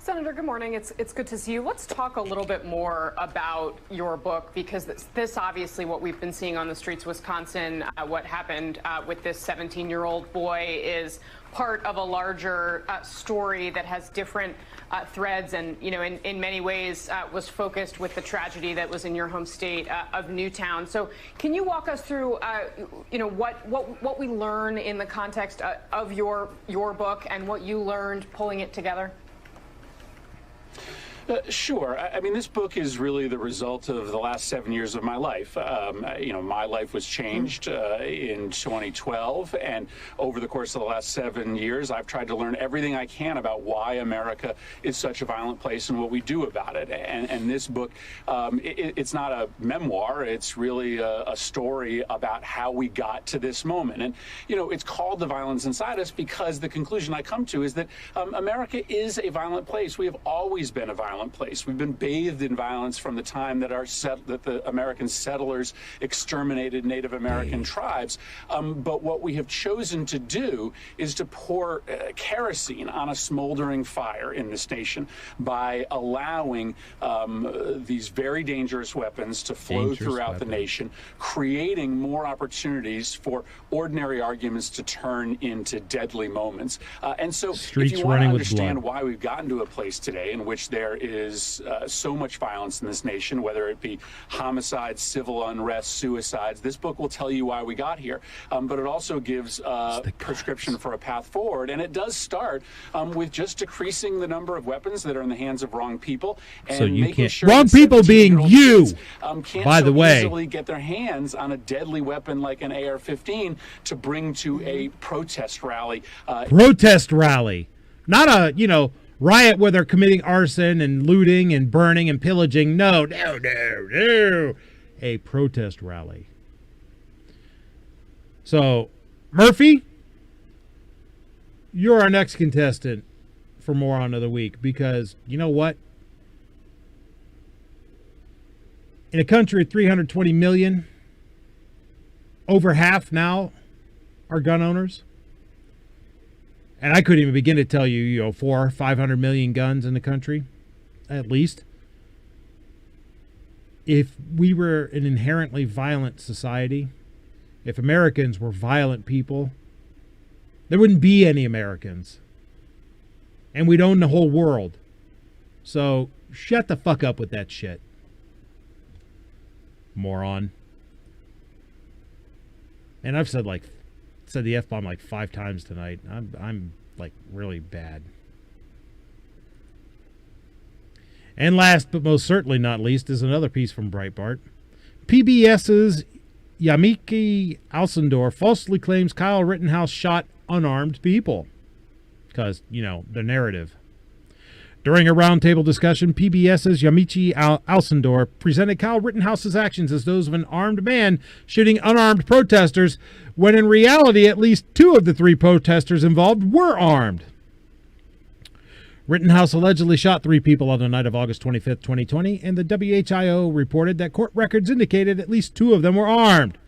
Senator, good morning. It's good to see you. Let's talk a little bit more about your book, because this obviously what we've been seeing on the streets of Wisconsin, what happened with this 17-year-old boy is part of a larger story that has different threads and, you know, in many ways was focused with the tragedy that was in your home state of Newtown. So can you walk us through, you know, what we learn in the context of your book and what you learned pulling it together? Sure. I mean, this book is really the result of the last 7 years of my life. You know, my life was changed in 2012, and over the course of the last 7 years, I've tried to learn everything I can about why America is such a violent place and what we do about it. And this book, it's not a memoir. It's really a story about how we got to this moment. And, you know, it's called The Violence Inside Us because the conclusion I come to is that America is a violent place. We have always been a violent place. We've been bathed in violence from the time that the American settlers exterminated Native American tribes. But what we have chosen to do is to pour kerosene on a smoldering fire in this nation by allowing these very dangerous weapons to flow throughout the nation, creating more opportunities for ordinary arguments to turn into deadly moments. And so if you want to understand why we've gotten to a place today in which there is so much violence in this nation, whether it be homicides, civil unrest, suicides, this book will tell you why we got here. But it also gives a prescription for a path forward. And it does start with just decreasing the number of weapons that are in the hands of wrong people. And So you making can't. sure Wrong that people being 17-year-old you, kids, can't by so the way. easily get their hands on a deadly weapon like an AR-15 to bring to a protest rally. Protest rally. Not a, you know, riot where they're committing arson and looting and burning and pillaging. No. A protest rally. So, Murphy, you're our next contestant for Moron of the Week because, you know what? In a country of 320 million, over half now are gun owners. And I couldn't even begin to tell you, 400 or 500 million guns in the country, at least. If we were an inherently violent society, if Americans were violent people, there wouldn't be any Americans. And we'd own the whole world. So shut the fuck up with that shit. Moron. And I've said the F-bomb like 5 times tonight. I'm like really bad. And last but most certainly not least is another piece from Breitbart. PBS's Yamiki Alcindor falsely claims Kyle Rittenhouse shot unarmed people. Because, the narrative. During a roundtable discussion, PBS's Yamichi Alcindor presented Kyle Rittenhouse's actions as those of an armed man shooting unarmed protesters, when in reality at least 2 of the 3 protesters involved were armed. Rittenhouse allegedly shot 3 people on the night of August 25th, 2020, and the WHIO reported that court records indicated at least 2 of them were armed.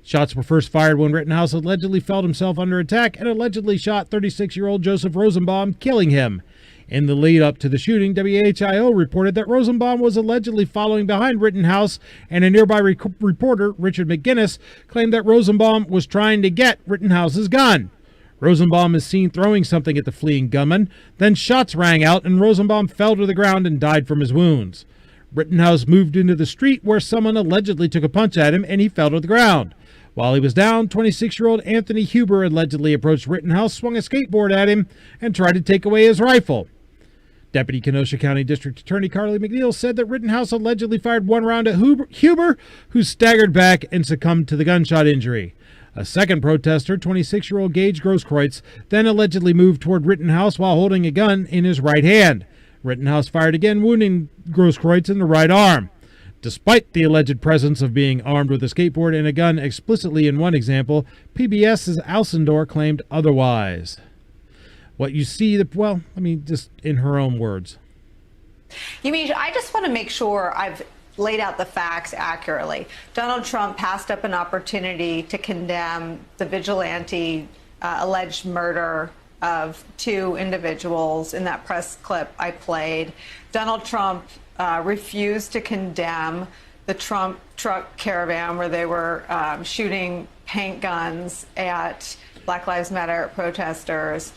Shots were first fired when Rittenhouse allegedly felt himself under attack and allegedly shot 36-year-old Joseph Rosenbaum, killing him. In the lead up to the shooting, WHIO reported that Rosenbaum was allegedly following behind Rittenhouse, and a nearby reporter, Richard McGinnis, claimed that Rosenbaum was trying to get Rittenhouse's gun. Rosenbaum is seen throwing something at the fleeing gunman. Then shots rang out, and Rosenbaum fell to the ground and died from his wounds. Rittenhouse moved into the street where someone allegedly took a punch at him, and he fell to the ground. While he was down, 26-year-old Anthony Huber allegedly approached Rittenhouse, swung a skateboard at him, and tried to take away his rifle. Deputy Kenosha County District Attorney Carly McNeil said that Rittenhouse allegedly fired one round at Huber, who staggered back and succumbed to the gunshot injury. A second protester, 26-year-old Gage Grosskreutz, then allegedly moved toward Rittenhouse while holding a gun in his right hand. Rittenhouse fired again, wounding Grosskreutz in the right arm. Despite the alleged presence of being armed with a skateboard and a gun explicitly in one example, PBS's Alcindor claimed otherwise. What you see, just in her own words. I just want to make sure I've laid out the facts accurately. Donald Trump passed up an opportunity to condemn the vigilante alleged murder of two individuals in that press clip I played. Donald Trump refused to condemn the Trump truck caravan where they were shooting paint guns at Black Lives Matter protesters,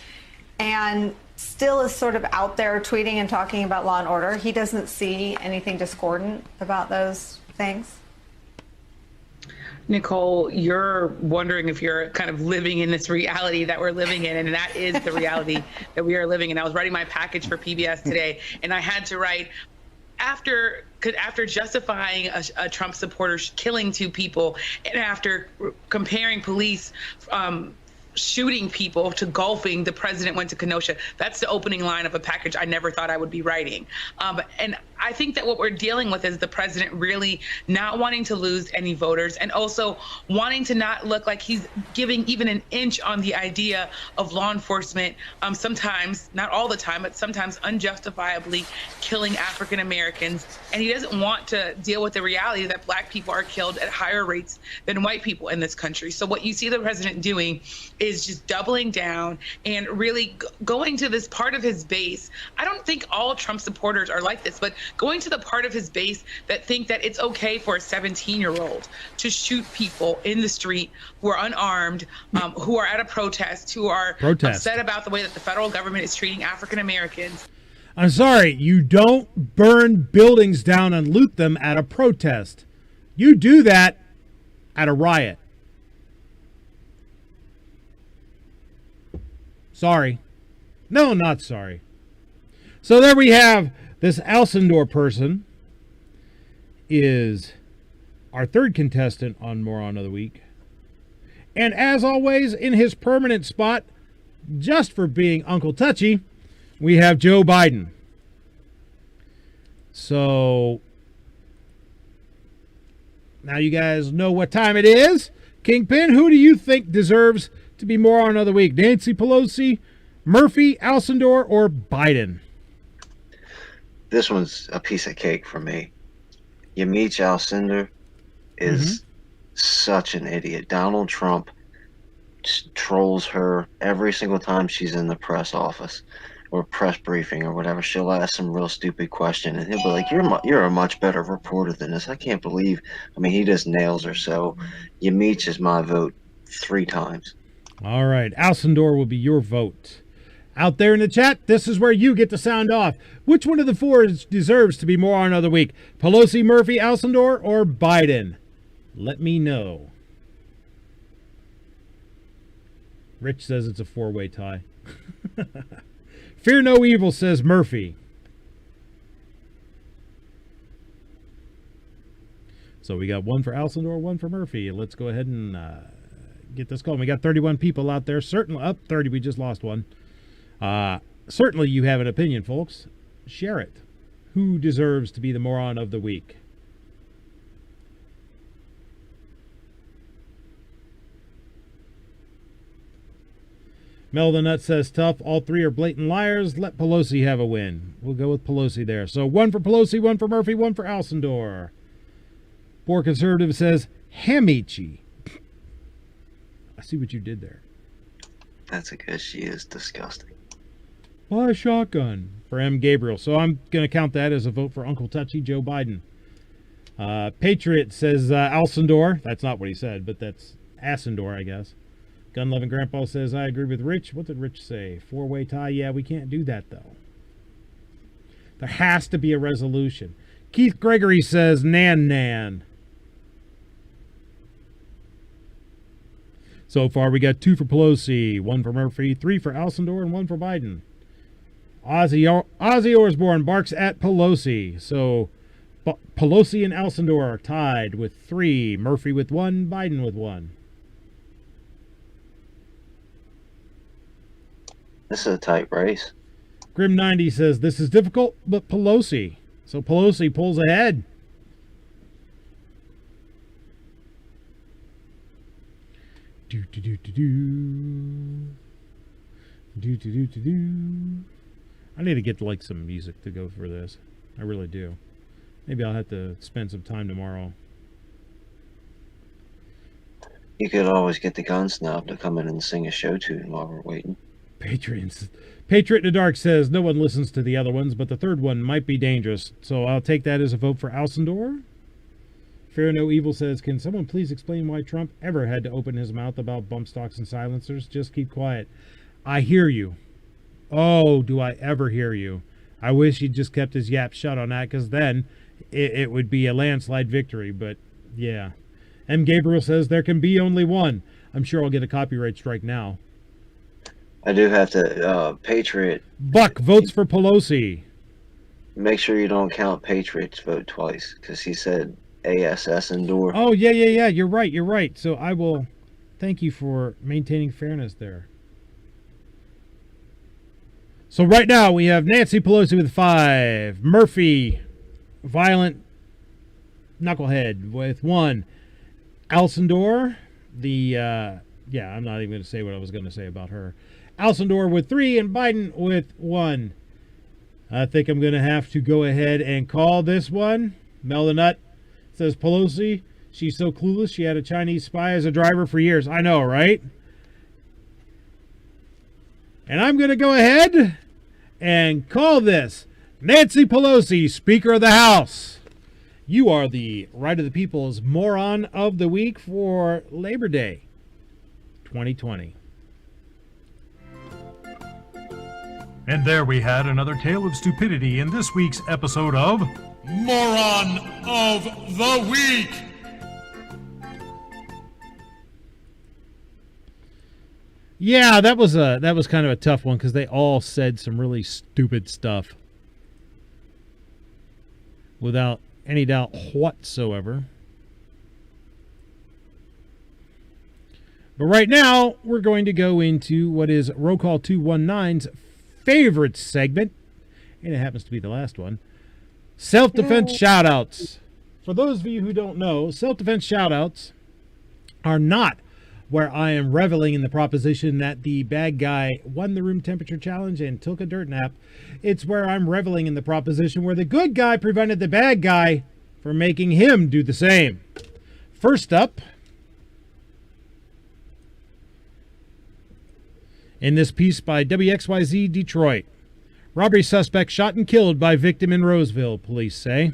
and still is sort of out there tweeting and talking about law and order. He doesn't see anything discordant about those things. Nicole, you're wondering if you're kind of living in this reality that we're living in, and that is the reality that we are living in. I was writing my package for PBS today, and I had to write, after justifying a Trump supporter killing two people, and after comparing police shooting people to golfing, the president went to Kenosha. That's the opening line of a package I never thought I would be writing. And I think that what we're dealing with is the president really not wanting to lose any voters, and also wanting to not look like he's giving even an inch on the idea of law enforcement, sometimes, not all the time, but sometimes unjustifiably killing African Americans. And he doesn't want to deal with the reality that Black people are killed at higher rates than white people in this country. So what you see the president doing is just doubling down and really going to this part of his base. I don't think all Trump supporters are like this, but going to the part of his base that think that it's okay for a 17-year-old to shoot people in the street who are unarmed, who are at a protest, who are upset about the way that the federal government is treating African Americans. I'm sorry, you don't burn buildings down and loot them at a protest. You do that at a riot. Sorry. No, not sorry. So there we have this Alcindor person is our third contestant on Moron of the Week. And as always, in his permanent spot, just for being Uncle Touchy, we have Joe Biden. So now you guys know what time it is. Kingpin, who do you think deserves to be Moron of the Week? Nancy Pelosi, Murphy, Alcindor, or Biden? This one's a piece of cake for me. Yamiche Alcindor is such an idiot. Donald Trump trolls her every single time she's in the press office or press briefing or whatever. She'll ask some real stupid question, and he'll be like, you're a much better reporter than this. I can't believe. I mean, he just nails her. So Yamiche is my vote 3 times. All right. Alcindor will be your vote. Out there in the chat, this is where you get to sound off. Which one of the 4 deserves to be Moron of the Week? Pelosi, Murphy, Alcindor, or Biden? Let me know. Rich says it's a 4-way tie. Fear no evil, says Murphy. So we got 1 for Alcindor, 1 for Murphy. Let's go ahead and get this going. We got 31 people out there. Certainly up 30. We just lost 1. Certainly you have an opinion, folks. Share it. Who deserves to be the Moron of the Week? Mel the Nut says tough. All 3 are blatant liars. Let Pelosi have a win. We'll go with Pelosi there. So 1 for Pelosi, 1 for Murphy, 1 for Alcindor. Poor Conservative says Hamichi. I see what you did there. That's because she is disgusting. Buy a shotgun for M. Gabriel. So I'm going to count that as a vote for Uncle Touchy Joe Biden. Patriot says Alcindor. That's not what he said, but that's Ascendor, I guess. Gun Loving Grandpa says, I agree with Rich. What did Rich say? Four-way tie? Yeah, we can't do that, though. There has to be a resolution. Keith Gregory says, Nan. So far, we got 2 for Pelosi, 1 for Murphy, 3 for Alcindor, and 1 for Biden. Ozzy Osbourne barks at Pelosi. So Pelosi and Alcindor are tied with 3, Murphy with 1, Biden with 1. This is a tight race. Grim90 says, this is difficult, but Pelosi. So Pelosi pulls ahead. I need to get like some music to go for this. I really do. Maybe I'll have to spend some time tomorrow. You could always get the gun snob to come in and sing a show tune while we're waiting. Patriot in the Dark says no one listens to the other ones, but the third one might be dangerous. So I'll take that as a vote for Alcindor. Fear No Evil says, can someone please explain why Trump ever had to open his mouth about bump stocks and silencers? Just keep quiet. I hear you. Oh, do I ever hear you. I wish he'd just kept his yap shut on that, because then it would be a landslide victory. But yeah. M. Gabriel says there can be only one. I'm sure I'll get a copyright strike now. I do have to, Patriot. Buck votes for Pelosi. Make sure you don't count Patriot's vote twice, because he said ASS Endure. Oh, yeah. You're right. So I will thank you for maintaining fairness there. So right now we have Nancy Pelosi with 5. Murphy, violent knucklehead, with 1. Alcindor, I'm not even going to say what I was going to say about her. Alcindor with 3 and Biden with 1. I think I'm going to have to go ahead and call this one. Mel the Nut says Pelosi, she's so clueless she had a Chinese spy as a driver for years. I know, right? And I'm going to go ahead and call this Nancy Pelosi, Speaker of the House. You are the Right of the People's Moron of the Week for Labor Day 2020. And there we had another tale of stupidity in this week's episode of Moron of the Week. Yeah, that was kind of a tough one because they all said some really stupid stuff without any doubt whatsoever. But right now, we're going to go into what is Roll Call 219's favorite segment, and it happens to be the last one, Self-Defense Shoutouts. For those of you who don't know, Self-Defense Shoutouts are not where I am reveling in the proposition that the bad guy won the room temperature challenge and took a dirt nap. It's where I'm reveling in the proposition where the good guy prevented the bad guy from making him do the same. First up, in this piece by WXYZ Detroit, robbery suspect shot and killed by victim in Roseville, police say.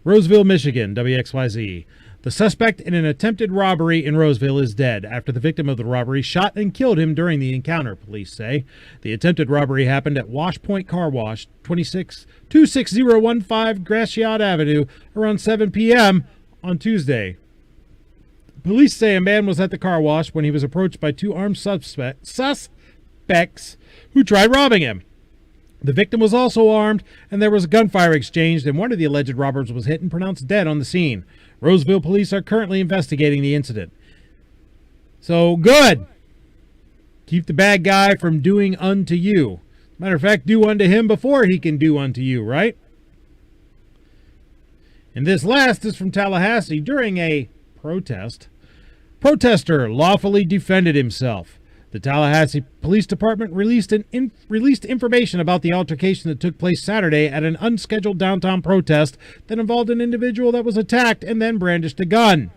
Roseville, Michigan, WXYZ. The suspect in an attempted robbery in Roseville is dead after the victim of the robbery shot and killed him during the encounter, police say. The attempted robbery happened at Wash Point Car Wash, 26015 Gratiot Avenue, around 7 p.m. on Tuesday. Police say a man was at the car wash when he was approached by 2 armed suspects who tried robbing him. The victim was also armed, and there was a gunfire exchanged, and one of the alleged robbers was hit and pronounced dead on the scene. Roseville police are currently investigating the incident. So, good. Keep the bad guy from doing unto you. Matter of fact, do unto him before he can do unto you, right? And this last is from Tallahassee. During a protest, protester lawfully defended himself. The Tallahassee Police Department released information about the altercation that took place Saturday at an unscheduled downtown protest that involved an individual that was attacked and then brandished a gun.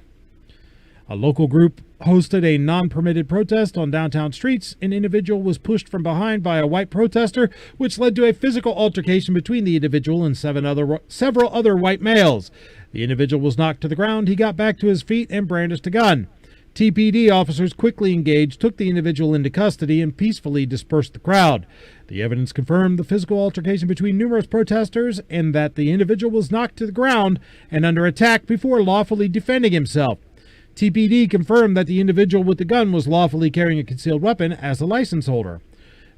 A local group hosted a non-permitted protest on downtown streets. An individual was pushed from behind by a white protester, which led to a physical altercation between the individual and several other white males. The individual was knocked to the ground. He got back to his feet and brandished a gun. TPD officers quickly engaged, took the individual into custody, and peacefully dispersed the crowd. The evidence confirmed the physical altercation between numerous protesters and that the individual was knocked to the ground and under attack before lawfully defending himself. TPD confirmed that the individual with the gun was lawfully carrying a concealed weapon as a license holder.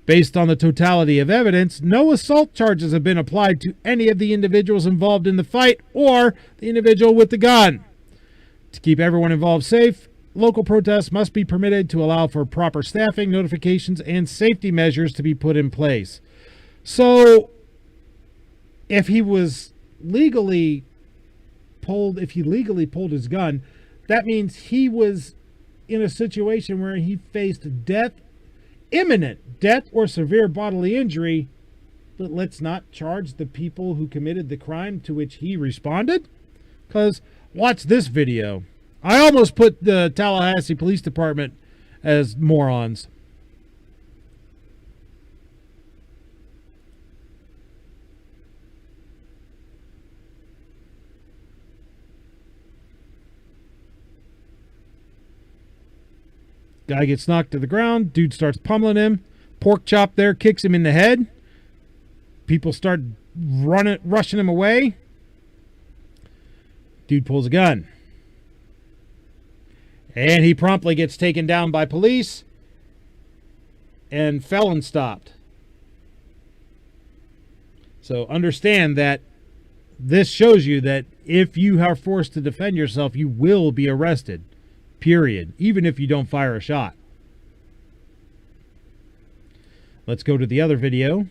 Based on the totality of evidence, no assault charges have been applied to any of the individuals involved in the fight or the individual with the gun. To keep everyone involved safe, local protests must be permitted to allow for proper staffing, notifications, and safety measures to be put in place. So, if he legally pulled his gun, that means he was in a situation where he faced death, imminent death or severe bodily injury. But let's not charge the people who committed the crime to which he responded. Because watch this video. I almost put the Tallahassee Police Department as morons. Guy gets knocked to the ground. Dude starts pummeling him. Pork chop there kicks him in the head. People start rushing him away. Dude pulls a gun. And he promptly gets taken down by police and felon stopped. So understand that this shows you that if you are forced to defend yourself, you will be arrested. Period. Even if you don't fire a shot. Let's go to the other video.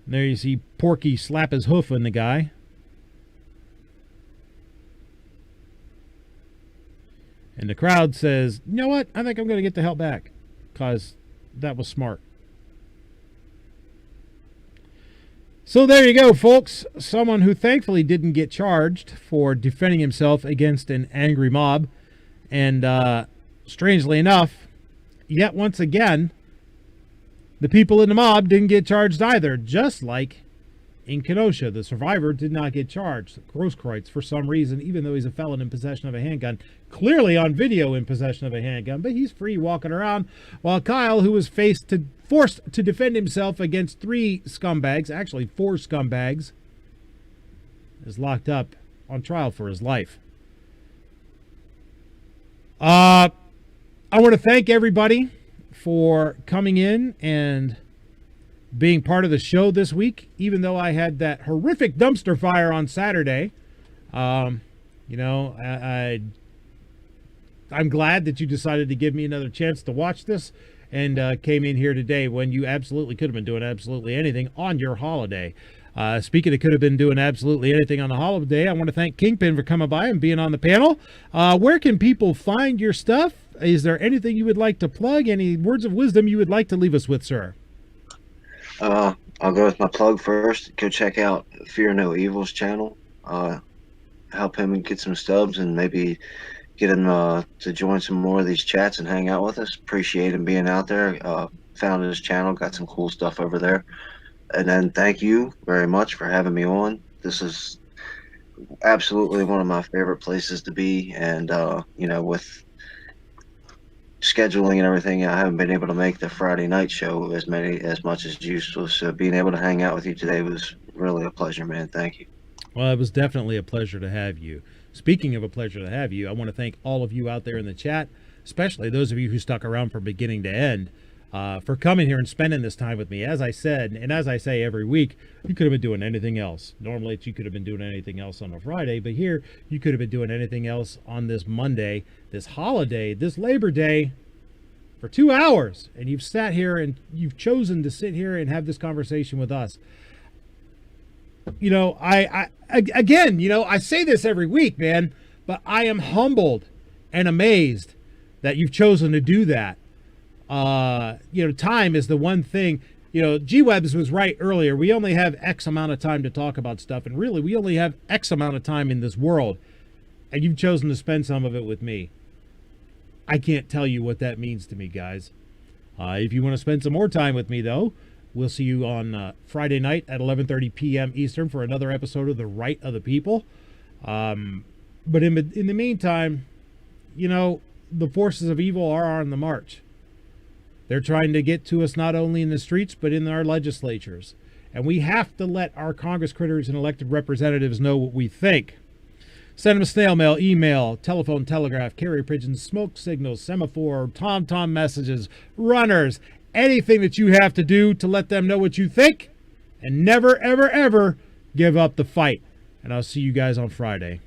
There you see Porky slap his hoof in the guy. And the crowd says, you know what? I think I'm going to get the hell back. Because that was smart. So there you go, folks. Someone who thankfully didn't get charged for defending himself against an angry mob. And strangely enough, yet once again, the people in the mob didn't get charged either. Just like in Kenosha, the survivor did not get charged. Grosskreutz, for some reason, even though he's a felon in possession of a handgun, clearly on video in possession of a handgun, but he's free walking around, while Kyle, who was forced to defend himself against 3 scumbags, actually 4 scumbags, is locked up on trial for his life. I want to thank everybody for coming in and being part of the show this week, even though I had that horrific dumpster fire on Saturday. I'm glad that you decided to give me another chance to watch this and came in here today when you absolutely could have been doing absolutely anything on your holiday. Speaking of could have been doing absolutely anything on the holiday, I want to thank Kingpin for coming by and being on the panel. Where can people find your stuff? Is there anything you would like to plug? Any words of wisdom you would like to leave us with, sir? I'll go with my plug first. Go check out Fear No Evil's channel. Help him get some stubs and maybe get him to join some more of these chats and hang out with us. Appreciate him being out there. Found his channel, got some cool stuff over there. And then thank you very much for having me on. This is absolutely one of my favorite places to be. And, with scheduling and everything, I haven't been able to make the Friday night show as much as usual. So being able to hang out with you today was really a pleasure, man. Thank you. Well, it was definitely a pleasure to have you. Speaking of a pleasure to have you, I want to thank all of you out there in the chat, especially those of you who stuck around from beginning to end, for coming here and spending this time with me. As I said, and as I say every week, you could have been doing anything else. Normally, you could have been doing anything else on a Friday, but here, you could have been doing anything else on this Monday, this holiday, this Labor Day, for 2 hours. And you've sat here and you've chosen to sit here and have this conversation with us. I say this every week, man, but I am humbled and amazed that you've chosen to do that. Time is the one thing. G-Webs was right earlier. We only have X amount of time to talk about stuff, and really, we only have X amount of time in this world, and you've chosen to spend some of it with me. I can't tell you what that means to me, guys. If you want to spend some more time with me, though, we'll see you on Friday night at 11:30 p.m. Eastern for another episode of The Right of the People. But in the meantime, the forces of evil are on the march. They're trying to get to us not only in the streets, but in our legislatures. And we have to let our Congress critters and elected representatives know what we think. Send them snail mail, email, telephone, telegraph, carrier pigeons, smoke signals, semaphore, tom-tom messages, runners, anything that you have to do to let them know what you think. And never, ever, ever give up the fight. And I'll see you guys on Friday.